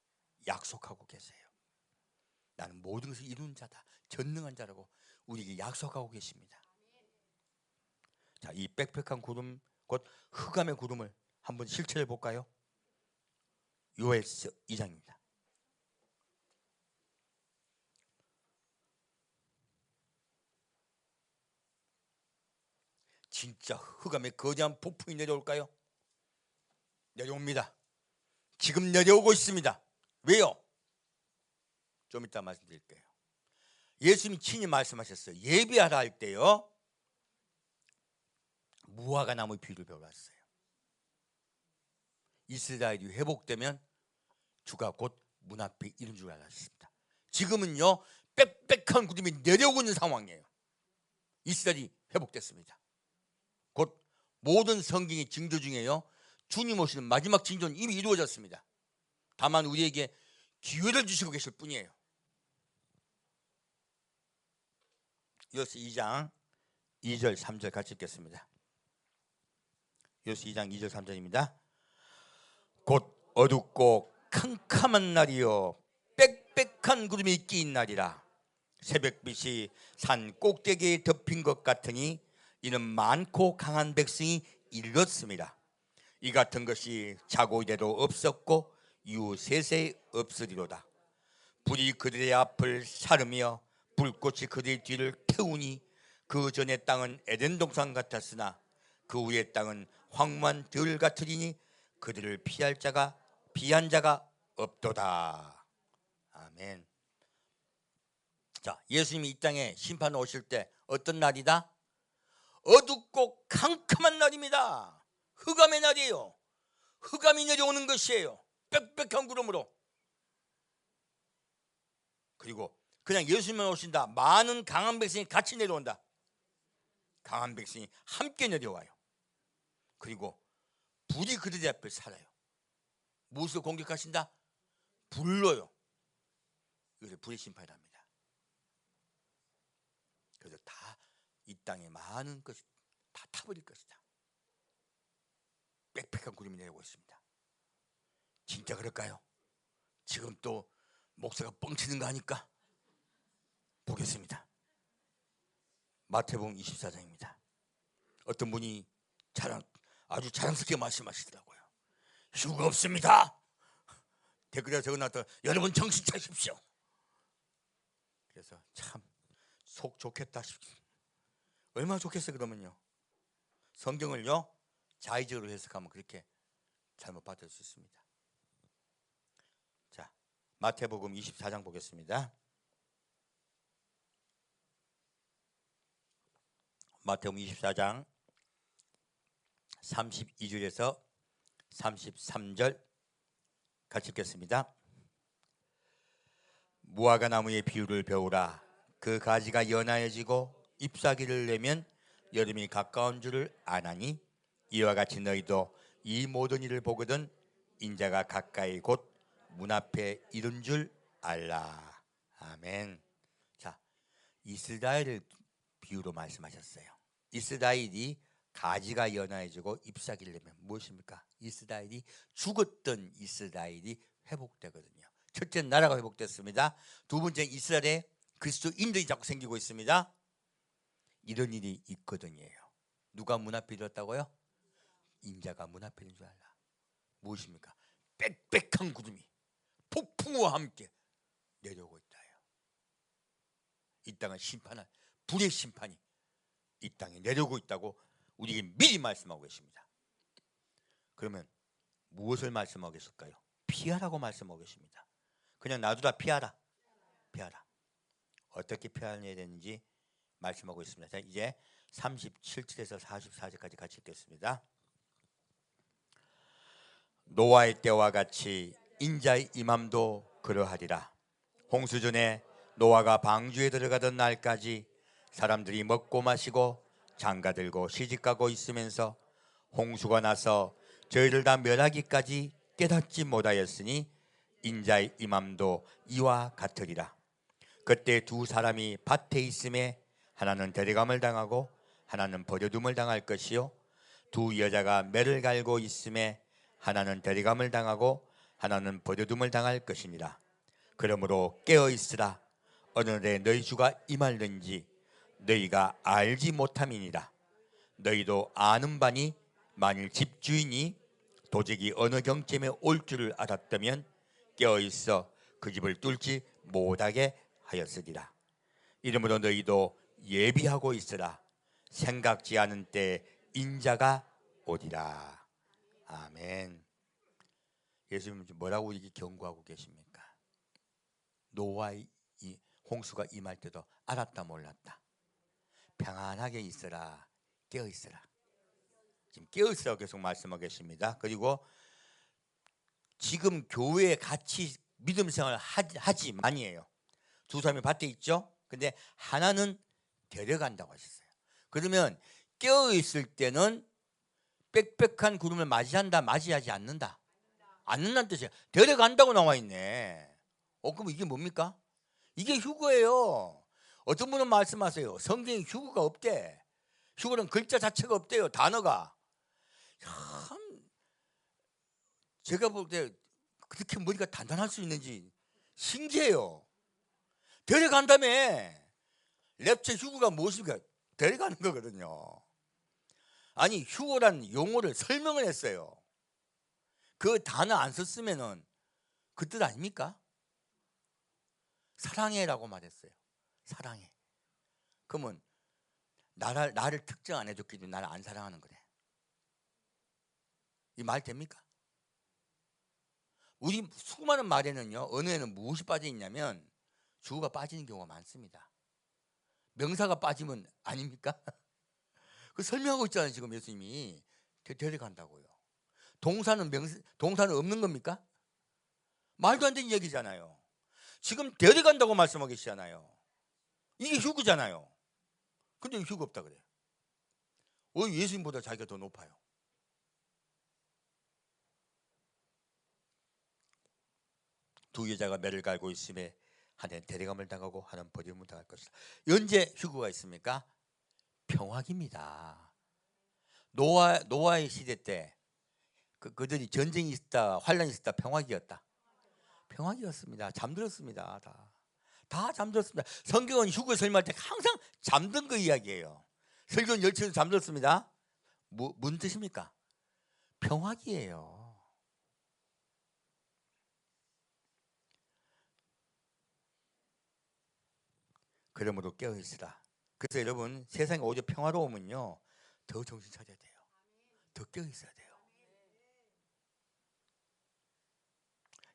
약속하고 계세요. 나는 모든 것을 이루는 자다. 전능한 자라고 우리에게 약속하고 계십니다. 자, 이 빽빽한 구름 곧 흑암의 구름을 한번 실체해 볼까요? 요엘서 2장입니다. 진짜 흑암의 거대한 폭풍이 내려올까요? 내려옵니다. 지금 내려오고 있습니다. 왜요? 좀 이따 말씀드릴게요. 예수님이 친히 말씀하셨어요. 예비하라 할 때요 무화과 나무 비유를 배워왔어요. 이스라엘이 회복되면 주가 곧 문 앞에 이른 줄 알았습니다. 지금은요 빽빽한 구름이 내려오고 있는 상황이에요. 이스라엘이 회복됐습니다. 곧 모든 성경의 징조 중에요 주님 오시는 마지막 징조는 이미 이루어졌습니다. 다만 우리에게 기회를 주시고 계실 뿐이에요. 요스 2장 2절 3절 같이 읽겠습니다. 요스 2장 2절 3절입니다. 곧 어둡고 캄캄한 날이요 빽빽한 구름이 끼인 날이라. 새벽빛이 산 꼭대기에 덮인 것 같으니 이는 많고 강한 백성이 일렀습니다. 이 같은 것이 자고 이래로 없었고 이후 세세 없으리로다. 불이 그들의 앞을 사르며 불꽃이 그들의 뒤를 태우니 그 전의 땅은 에덴 동산 같았으나 그 후의 땅은 황무한 들 같으리니 그들을 피한 자가 없도다. 아멘. 자, 예수님이 이 땅에 심판 오실 때 어떤 날이다? 어둡고 캄캄한 날입니다. 흑암의 날이에요. 흑암이 내려오는 것이에요. 빽빽한 구름으로. 그리고 그냥 예수님만 오신다. 많은 강한 백성이 같이 내려온다. 강한 백성이 함께 내려와요. 그리고 불이 그들의 앞을 살아요. 무엇을 공격하신다? 불로요. 이것을 불의 심판이랍니다. 그래서 다 이 땅에 많은 것이 다 타버릴 것이다. 빽빽한 구름이 내려오고 있습니다. 진짜 그럴까요? 지금 또 목사가 뻥치는 거 아닐까? 보겠습니다. 마태복음 24장입니다. 어떤 분이 아주 자랑스럽게 말씀하시더라고요. 휴가 없습니다. 댓글에 적어놨더니 여러분 정신 차리십시오. 그래서 참 속 좋겠다 싶습니다. 얼마나 좋겠어요. 그러면요 성경을요 자의적으로 해석하면 그렇게 잘못 받을 수 있습니다. 자, 마태복음 24장 보겠습니다. 마태복음 24장 32절에서 33절 같이 읽겠습니다. 무화과 나무의 비유를 배우라. 그 가지가 연하여지고 잎사귀를 내면 여름이 가까운 줄을 아나니 이와 같이 너희도 이 모든 일을 보거든 인자가 가까이 곧 문 앞에 이른 줄 알라. 아멘. 자, 이스라엘을 비유로 말씀하셨어요. 이스라엘이 가지가 연하여지고 잎사귀를 내면 무엇입니까? 이스라엘이 죽었던 이스라엘이 회복되거든요. 첫째는 나라가 회복됐습니다. 두 번째는 이스라엘에 그리스도인들이 자꾸 생기고 있습니다. 이런 일이 있거든요. 누가 문 앞에 이뤘다고요? 인자가 문 앞에 있는 줄 알라. 무엇입니까? 빽빽한 구름이 폭풍우와 함께 내려오고 있다요. 이 땅은 심판한 불의 심판이 이 땅에 내려오고 있다고 우리에게 미리 말씀하고 계십니다. 그러면 무엇을 말씀하고 계실까요? 피하라고 말씀하고 계십니다. 그냥 놔두라. 피하라. 피하라. 어떻게 피해야 되는지 말씀하고 있습니다. 자, 이제 37절에서 44절까지 같이 읽겠습니다. 노아의 때와 같이 인자의 임함도 그러하리라. 홍수 전에 노아가 방주에 들어가던 날까지 사람들이 먹고 마시고 장가들고 시집가고 있으면서 홍수가 나서 저희를 다 멸하기까지 깨닫지 못하였으니 인자의 임함도 이와 같으리라. 그때 두 사람이 밭에 있음에 하나는 데려감을 당하고 하나는 버려둠을 당할 것이요 두 여자가 매를 갈고 있음에 하나는 데려감을 당하고 하나는 버려둠을 당할 것이니라. 그러므로 깨어 있으라. 어느 날에 너희 주가 임할는지 너희가 알지 못함이니라. 너희도 아는 바니 만일 집주인이 도적이 어느 경쯤에 올 줄을 알았다면 깨어 있어 그 집을 뚫지 못하게 하였으리라. 이러므로 너희도 예비하고 있으라. 생각지 않은 때 인자가 오리라. 아멘. 예수님은 뭐라고 이렇게 경고하고 계십니까? 노아의 이 홍수가 임할 때도 알았다 몰랐다. 평안하게 있으라. 깨어 있으라. 지금 깨어 있으라고 계속 말씀하고 계십니다. 그리고 지금 교회에 같이 믿음 생활을 하지만이에요. 두 사람이 밭에 있죠. 근데 하나는 데려간다고 하셨어요. 그러면 깨어 있을 때는 빽빽한 구름을 맞이한다, 맞이하지 않는다. 않는다는 뜻이에요. 데려간다고 나와 있네. 그럼 이게 뭡니까? 이게 휴거예요. 어떤 분은 말씀하세요. 성경에 휴거가 없대. 휴거는 글자 자체가 없대요. 단어가. 참 제가 볼 때 그렇게 머리가 단단할 수 있는지 신기해요. 데려간다며. 랩처 휴거가 무엇입니까? 데려가는 거거든요. 아니 휴거란 용어를 설명을 했어요. 그 단어 안 썼으면은 그 뜻 아닙니까? 사랑해라고 말했어요. 사랑해. 그러면 나를 특정 안 해줬기 때문에 나를 안 사랑하는 거래. 이 말 됩니까? 우리 수많은 말에는요, 언어에는 무엇이 빠져 있냐면 주어가 빠지는 경우가 많습니다. 명사가 빠지면 아닙니까? 그 설명하고 있잖아요. 지금 예수님이 데려간다고요. 동사는 없는 겁니까? 말도 안 되는 얘기잖아요. 지금 데려간다고 말씀하고 계시잖아요. 이게 휴거잖아요. 근데 휴거 없다 그래요. 예수님보다 자기가 더 높아요. 두 여자가 매를 갈고 있음에 하나는 데려감을 당하고 하나는 버림을 당할 것이다. 언제 휴거가 있습니까? 평화기입니다. 노아의 시대 때 그들이 전쟁이 있다, 환란이 있다, 평화기였다. 평화기였습니다. 잠들었습니다. 다 잠들었습니다. 성경은 휴거 설명할 때 항상 잠든 거 이야기예요. 설교는 열처럼 잠들었습니다. 무슨 뜻입니까? 평화기예요. 그러므로 깨어있으라. 그래서 여러분 세상이 오히려 평화로우면요 더 정신 차려야 돼요. 더 깨어있어야 돼요.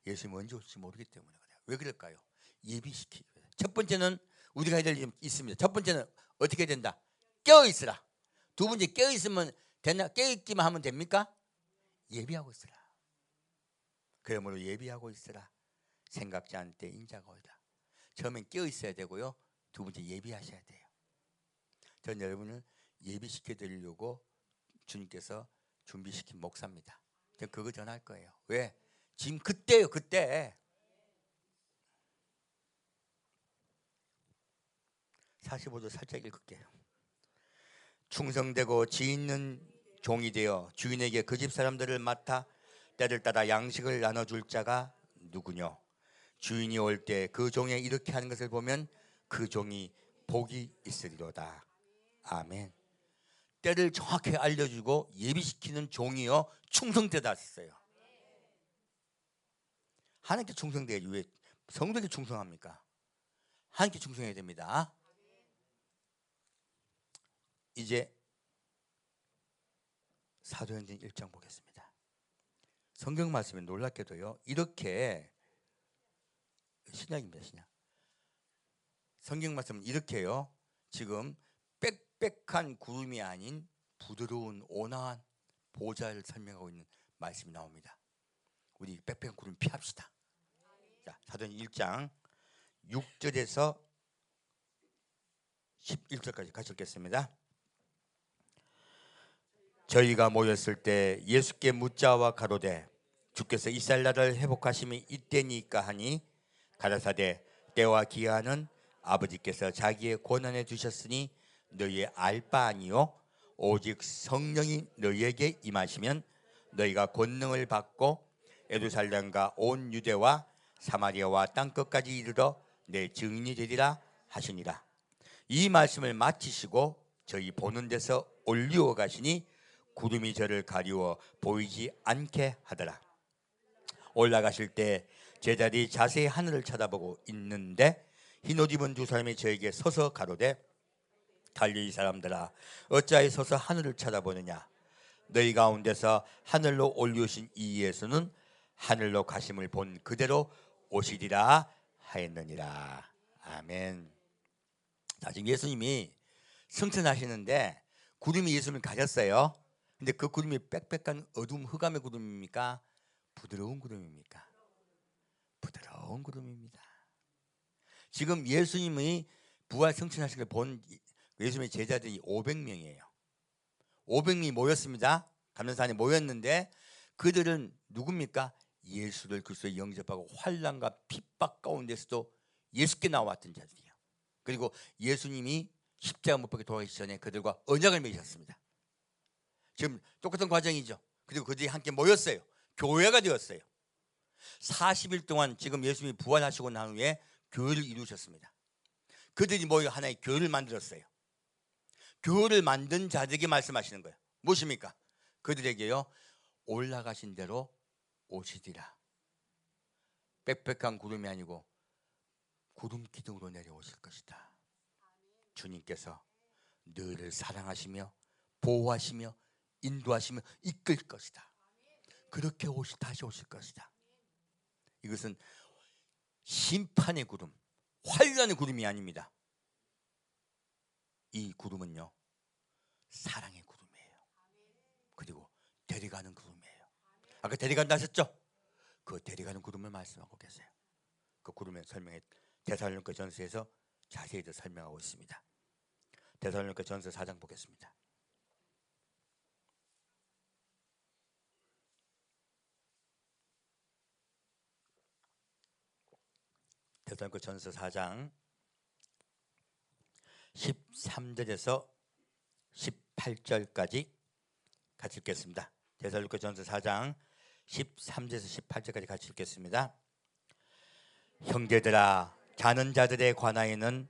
예수님이 언제 올지 모르기 때문에 그래요. 왜 그럴까요? 예비시키기 위해서. 첫 번째는 우리가 해야 될 일이 있습니다. 첫 번째는 어떻게 해야 된다? 깨어 있으라. 두 번째, 깨어 있으면 되나? 깨어 있기만 하면 됩니까? 예비하고 있으라. 그러므로 예비하고 있으라. 생각지 않을 때 인자가 오리라. 처음엔 깨어 있어야 되고요. 두 번째, 예비하셔야 돼요. 전 여러분을 예비시켜 드리려고 주님께서 준비시킨 목사입니다. 전 그거 전할 거예요. 왜? 지금 그때요, 그때. 45도 살짝 읽을게요. 충성되고 지 있는 종이 되어 주인에게 그 집 사람들을 맡아 때를 따라 양식을 나눠줄 자가 누구뇨? 주인이 올 때 그 종이 이렇게 하는 것을 보면 그 종이 복이 있으리로다. 아멘. 때를 정확히 알려주고 예비시키는 종이요 충성되다 했어요. 하나님께 충성돼야지 왜 성도에게 충성합니까? 하나님께 충성해야 됩니다. 이제 사도행전 1장 보겠습니다. 성경 말씀에 놀랍게도요 이렇게 신약입니다. 신약. 성경 말씀은 이렇게요. 지금 빽빽한 구름이 아닌 부드러운 온화한 보좌를 설명하고 있는 말씀이 나옵니다. 우리 빽빽한 구름 피합시다. 자, 사도행전 1장 6절에서 11절까지 같이 읽겠습니다. 저희가 모였을 때 예수께 묻자와 가로되 주께서 이스라엘 나라를 회복하심이 이때니까 하니 가라사대 때와 기한은 아버지께서 자기의 권한에 두셨으니 너희의 알 바 아니요 오직 성령이 너희에게 임하시면 너희가 권능을 받고 예루살렘과 온 유대와 사마리아와 땅끝까지 이르러 내 증인이 되리라 하시니라. 이 말씀을 마치시고 저희 보는 데서 올리워 가시니 구름이 저를 가리워 보이지 않게 하더라. 올라가실 때 제자들이 자세히 하늘을 쳐다보고 있는데 흰옷 입은 두 사람이 저에게 서서 가로되 갈릴리 사람들아 어찌하여 서서 하늘을 쳐다보느냐? 너희 가운데서 하늘로 올리우신 이 예수는 하늘로 가심을 본 그대로 오시리라 하였느니라. 아멘. 자, 지금 예수님이 승천하시는데 구름이 예수님을 가렸어요. 근데 그 구름이 빽빽한 어두움 흑암의 구름입니까? 부드러운 구름입니까? 부드러운 구름입니다. 지금 예수님의 부활 승천하신 걸 본 예수님의 제자들이 500명이에요. 500명이 모였습니다. 감람산에 모였는데 그들은 누굽니까? 예수를 그리스도에 영접하고 환난과 핍박 가운데서도 예수께 나왔던 자들이에요. 그리고 예수님이 십자가 못 박혀 돌아가시기 전에 그들과 언약을 맺으셨습니다. 지금 똑같은 과정이죠. 그리고 그들이 함께 모였어요. 교회가 되었어요. 40일 동안 지금 예수님이 부활하시고 난 후에 교회를 이루셨습니다. 그들이 모여 하나의 교회를 만들었어요. 교회를 만든 자들에게 말씀하시는 거예요. 무엇입니까? 그들에게요 올라가신 대로 오시리라. 빽빽한 구름이 아니고 구름 기둥으로 내려오실 것이다. 주님께서 너를 사랑하시며 보호하시며 인도하시며 이끌 것이다. 그렇게 다시 오실 것이다. 이것은 심판의 구름, 환난의 구름이 아닙니다. 이 구름은요 사랑의 구름이에요. 그리고 데려가는 구름이에요. 아까 데려간다 하셨죠? 그 데려가는 구름을 말씀하고 계세요. 그 구름의 설명에 데살로니가 전서에서 자세히 설명하고 있습니다. 데살로니가 전서 4장 보겠습니다. 데살로니가 전서 4장 13절에서 18절까지 같이 읽겠습니다. 데살로니가 전서 4장 13절에서 18절까지 같이 읽겠습니다. 형제들아 자는 자들에 관하여는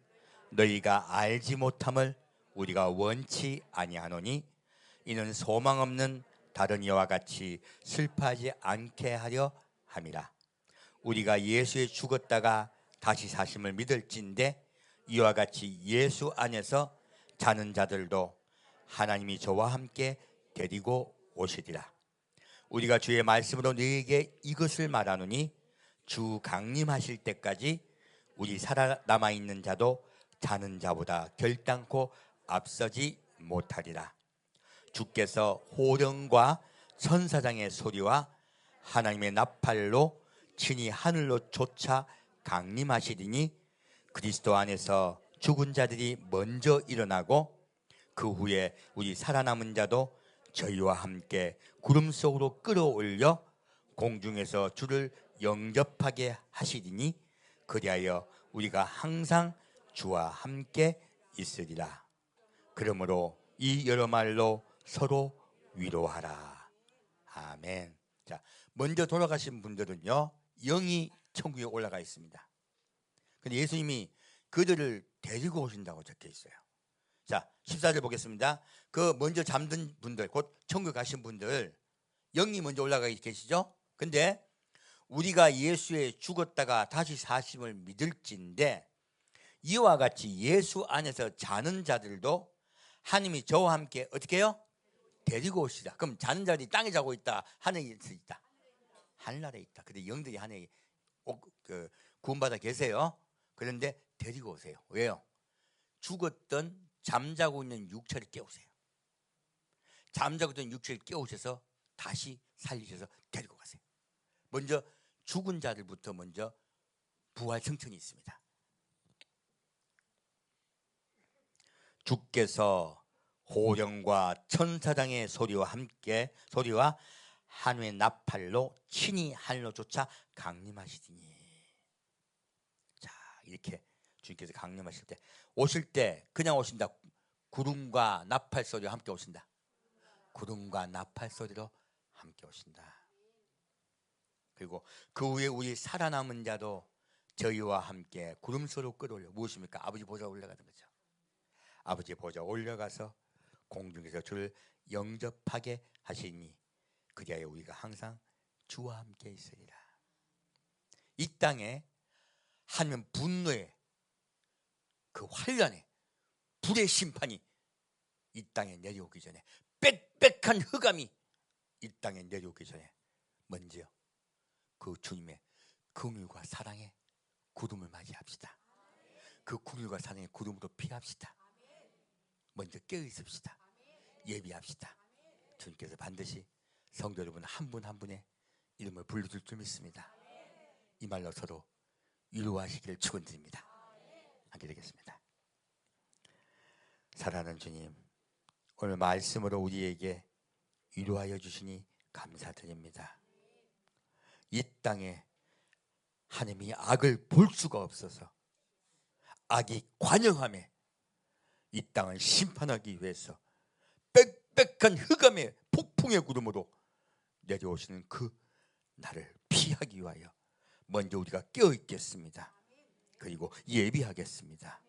너희가 알지 못함을 우리가 원치 아니하노니 이는 소망 없는 다른 이와 같이 슬퍼하지 않게 하려 함이라. 우리가 예수에 죽었다가 다시 사심을 믿을진대 이와 같이 예수 안에서 자는 자들도 하나님이 저와 함께 데리고 오시리라. 우리가 주의 말씀으로 너희에게 이것을 말하노니 주 강림하실 때까지 우리 살아남아 있는 자도 자는 자보다 결단코 앞서지 못하리라. 주께서 호령과 천사장의 소리와 하나님의 나팔로 친히 하늘로 쫓아 강림하시리니 그리스도 안에서 죽은 자들이 먼저 일어나고 그 후에 우리 살아남은 자도 저희와 함께 구름 속으로 끌어올려 공중에서 주를 영접하게 하시리니 그리하여 우리가 항상 주와 함께 있으리라. 그러므로 이 여러 말로 서로 위로하라. 아멘. 자, 먼저 돌아가신 분들은요, 영이 천국에 올라가 있습니다. 근데 예수님이 그들을 데리고 오신다고 적혀 있어요. 자, 14절 보겠습니다. 그 먼저 잠든 분들, 곧 천국 가신 분들, 영이 먼저 올라가 계시죠? 근데 우리가 예수에 죽었다가 다시 사심을 믿을진데 이와 같이 예수 안에서 자는 자들도 하나님이 저와 함께 어떻게 해요? 데리고 오시라. 그럼 자는 자들이 땅에 자고 있다, 하늘에 있다? 하늘나라에 있다. 근데 영들이 하늘에 구원받아 계세요. 그런데 데리고 오세요. 왜요? 죽었던 잠자고 있는 육체를 깨우세요. 잠자고 있던 육체를 깨우셔서 다시 살리셔서 데리고 가세요. 먼저 죽은 자들부터 먼저 부활 승천이 있습니다. 주께서 호령과 천사장의 소리와 하늘의 나팔로 친히 하늘로 쫓아 강림하시리니. 자, 이렇게 주님께서 강림하실 때, 오실 때 그냥 오신다. 구름과 나팔 소리와 함께 오신다. 구름과 나팔 소리로 함께 오신다. 그리고 그 후에 우리 살아남은 자도 저희와 함께 구름 속으로 끌어올려. 무엇입니까? 아버지 보좌 올라가는 거죠. 아버지 보좌 올라가서 공중에서 주를 영접하게 하시니 그리하여 우리가 항상 주와 함께 있으리라. 이 땅에 하나님 분노의 그 환란의 불의 심판이 이 땅에 내려오기 전에, 빽빽한 흑암이 이 땅에 내려오기 전에 먼저 그 주님의 긍휼과 사랑의 구름을 맞이합시다. 그 긍휼과 사랑의 구름으로 피합시다. 먼저 깨어 있읍시다. 예비합시다. 주님께서 반드시 성도 여러분 한 분 한 분의 이름을 불러줄 줄 믿습니다. 이 말로 서로 위로하시기를 축원드립니다. 하게 되겠습니다. 사랑하는 주님, 오늘 말씀으로 우리에게 위로하여 주시니 감사드립니다. 이 땅에 하나님이 악을 볼 수가 없어서 악이 관영함에 이 땅을 심판하기 위해서 빽빽한 흑암의 폭풍의 구름으로 내려오시는 그 날을 피하기 위하여 먼저 우리가 깨어있겠습니다. 그리고 예비하겠습니다.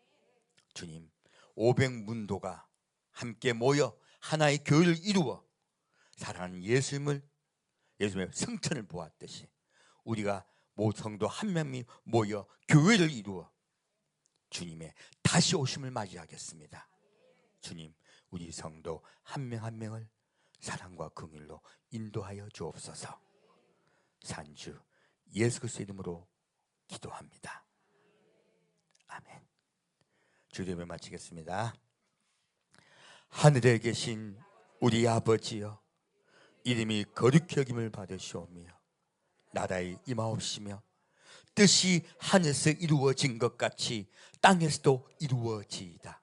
주님, 500문도가 함께 모여 하나의 교회를 이루어 사랑하는 예수님의 성천을 보았듯이 우리가 모든 성도 한 명이 모여 교회를 이루어 주님의 다시 오심을 맞이하겠습니다. 주님, 우리 성도 한 명 한 명을 사랑과 긍휼로 인도하여 주옵소서. 산주 예수 그리스도의 이름으로 기도합니다. 아멘. 주의 예배 마치겠습니다. 하늘에 계신 우리 아버지여, 이름이 거룩히 여김을 받으시오며 나라의 임하옵시며 뜻이 하늘에서 이루어진 것 같이 땅에서도 이루어지이다.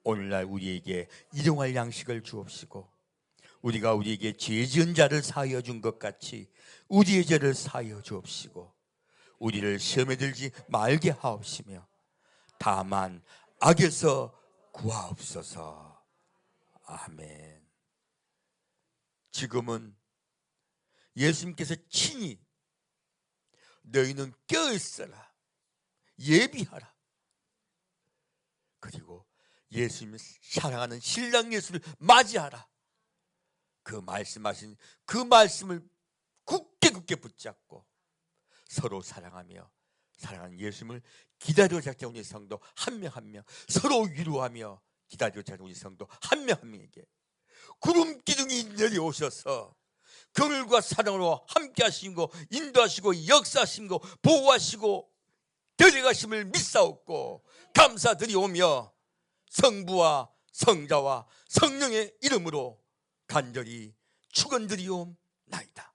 오늘날 우리에게 일용할 양식을 주옵시고 우리가 우리에게 죄 지은 자를 사하여 준 것 같이 우리의 죄를 사하여 주옵시고 우리를 시험에 들지 말게 하옵시며 다만 악에서 구하옵소서. 아멘. 지금은 예수님께서 친히 너희는 깨어있어라, 예비하라, 그리고 예수님을 사랑하는 신랑 예수를 맞이하라, 그 말씀하신 그 말씀을 굳게 붙잡고 서로 사랑하며 사랑하는 예수님을 기다려 찾는 우리 성도 한 명 한 명 서로 위로하며 기다려 찾는 우리 성도 한 명 한 명에게 구름 기둥이 내려오셔서 긍휼과 사랑으로 함께 하시고 인도하시고 역사하시고 보호하시고 데려가심을 믿사옵고 감사드리오며 성부와 성자와 성령의 이름으로 간절히 축원드리옵나이다.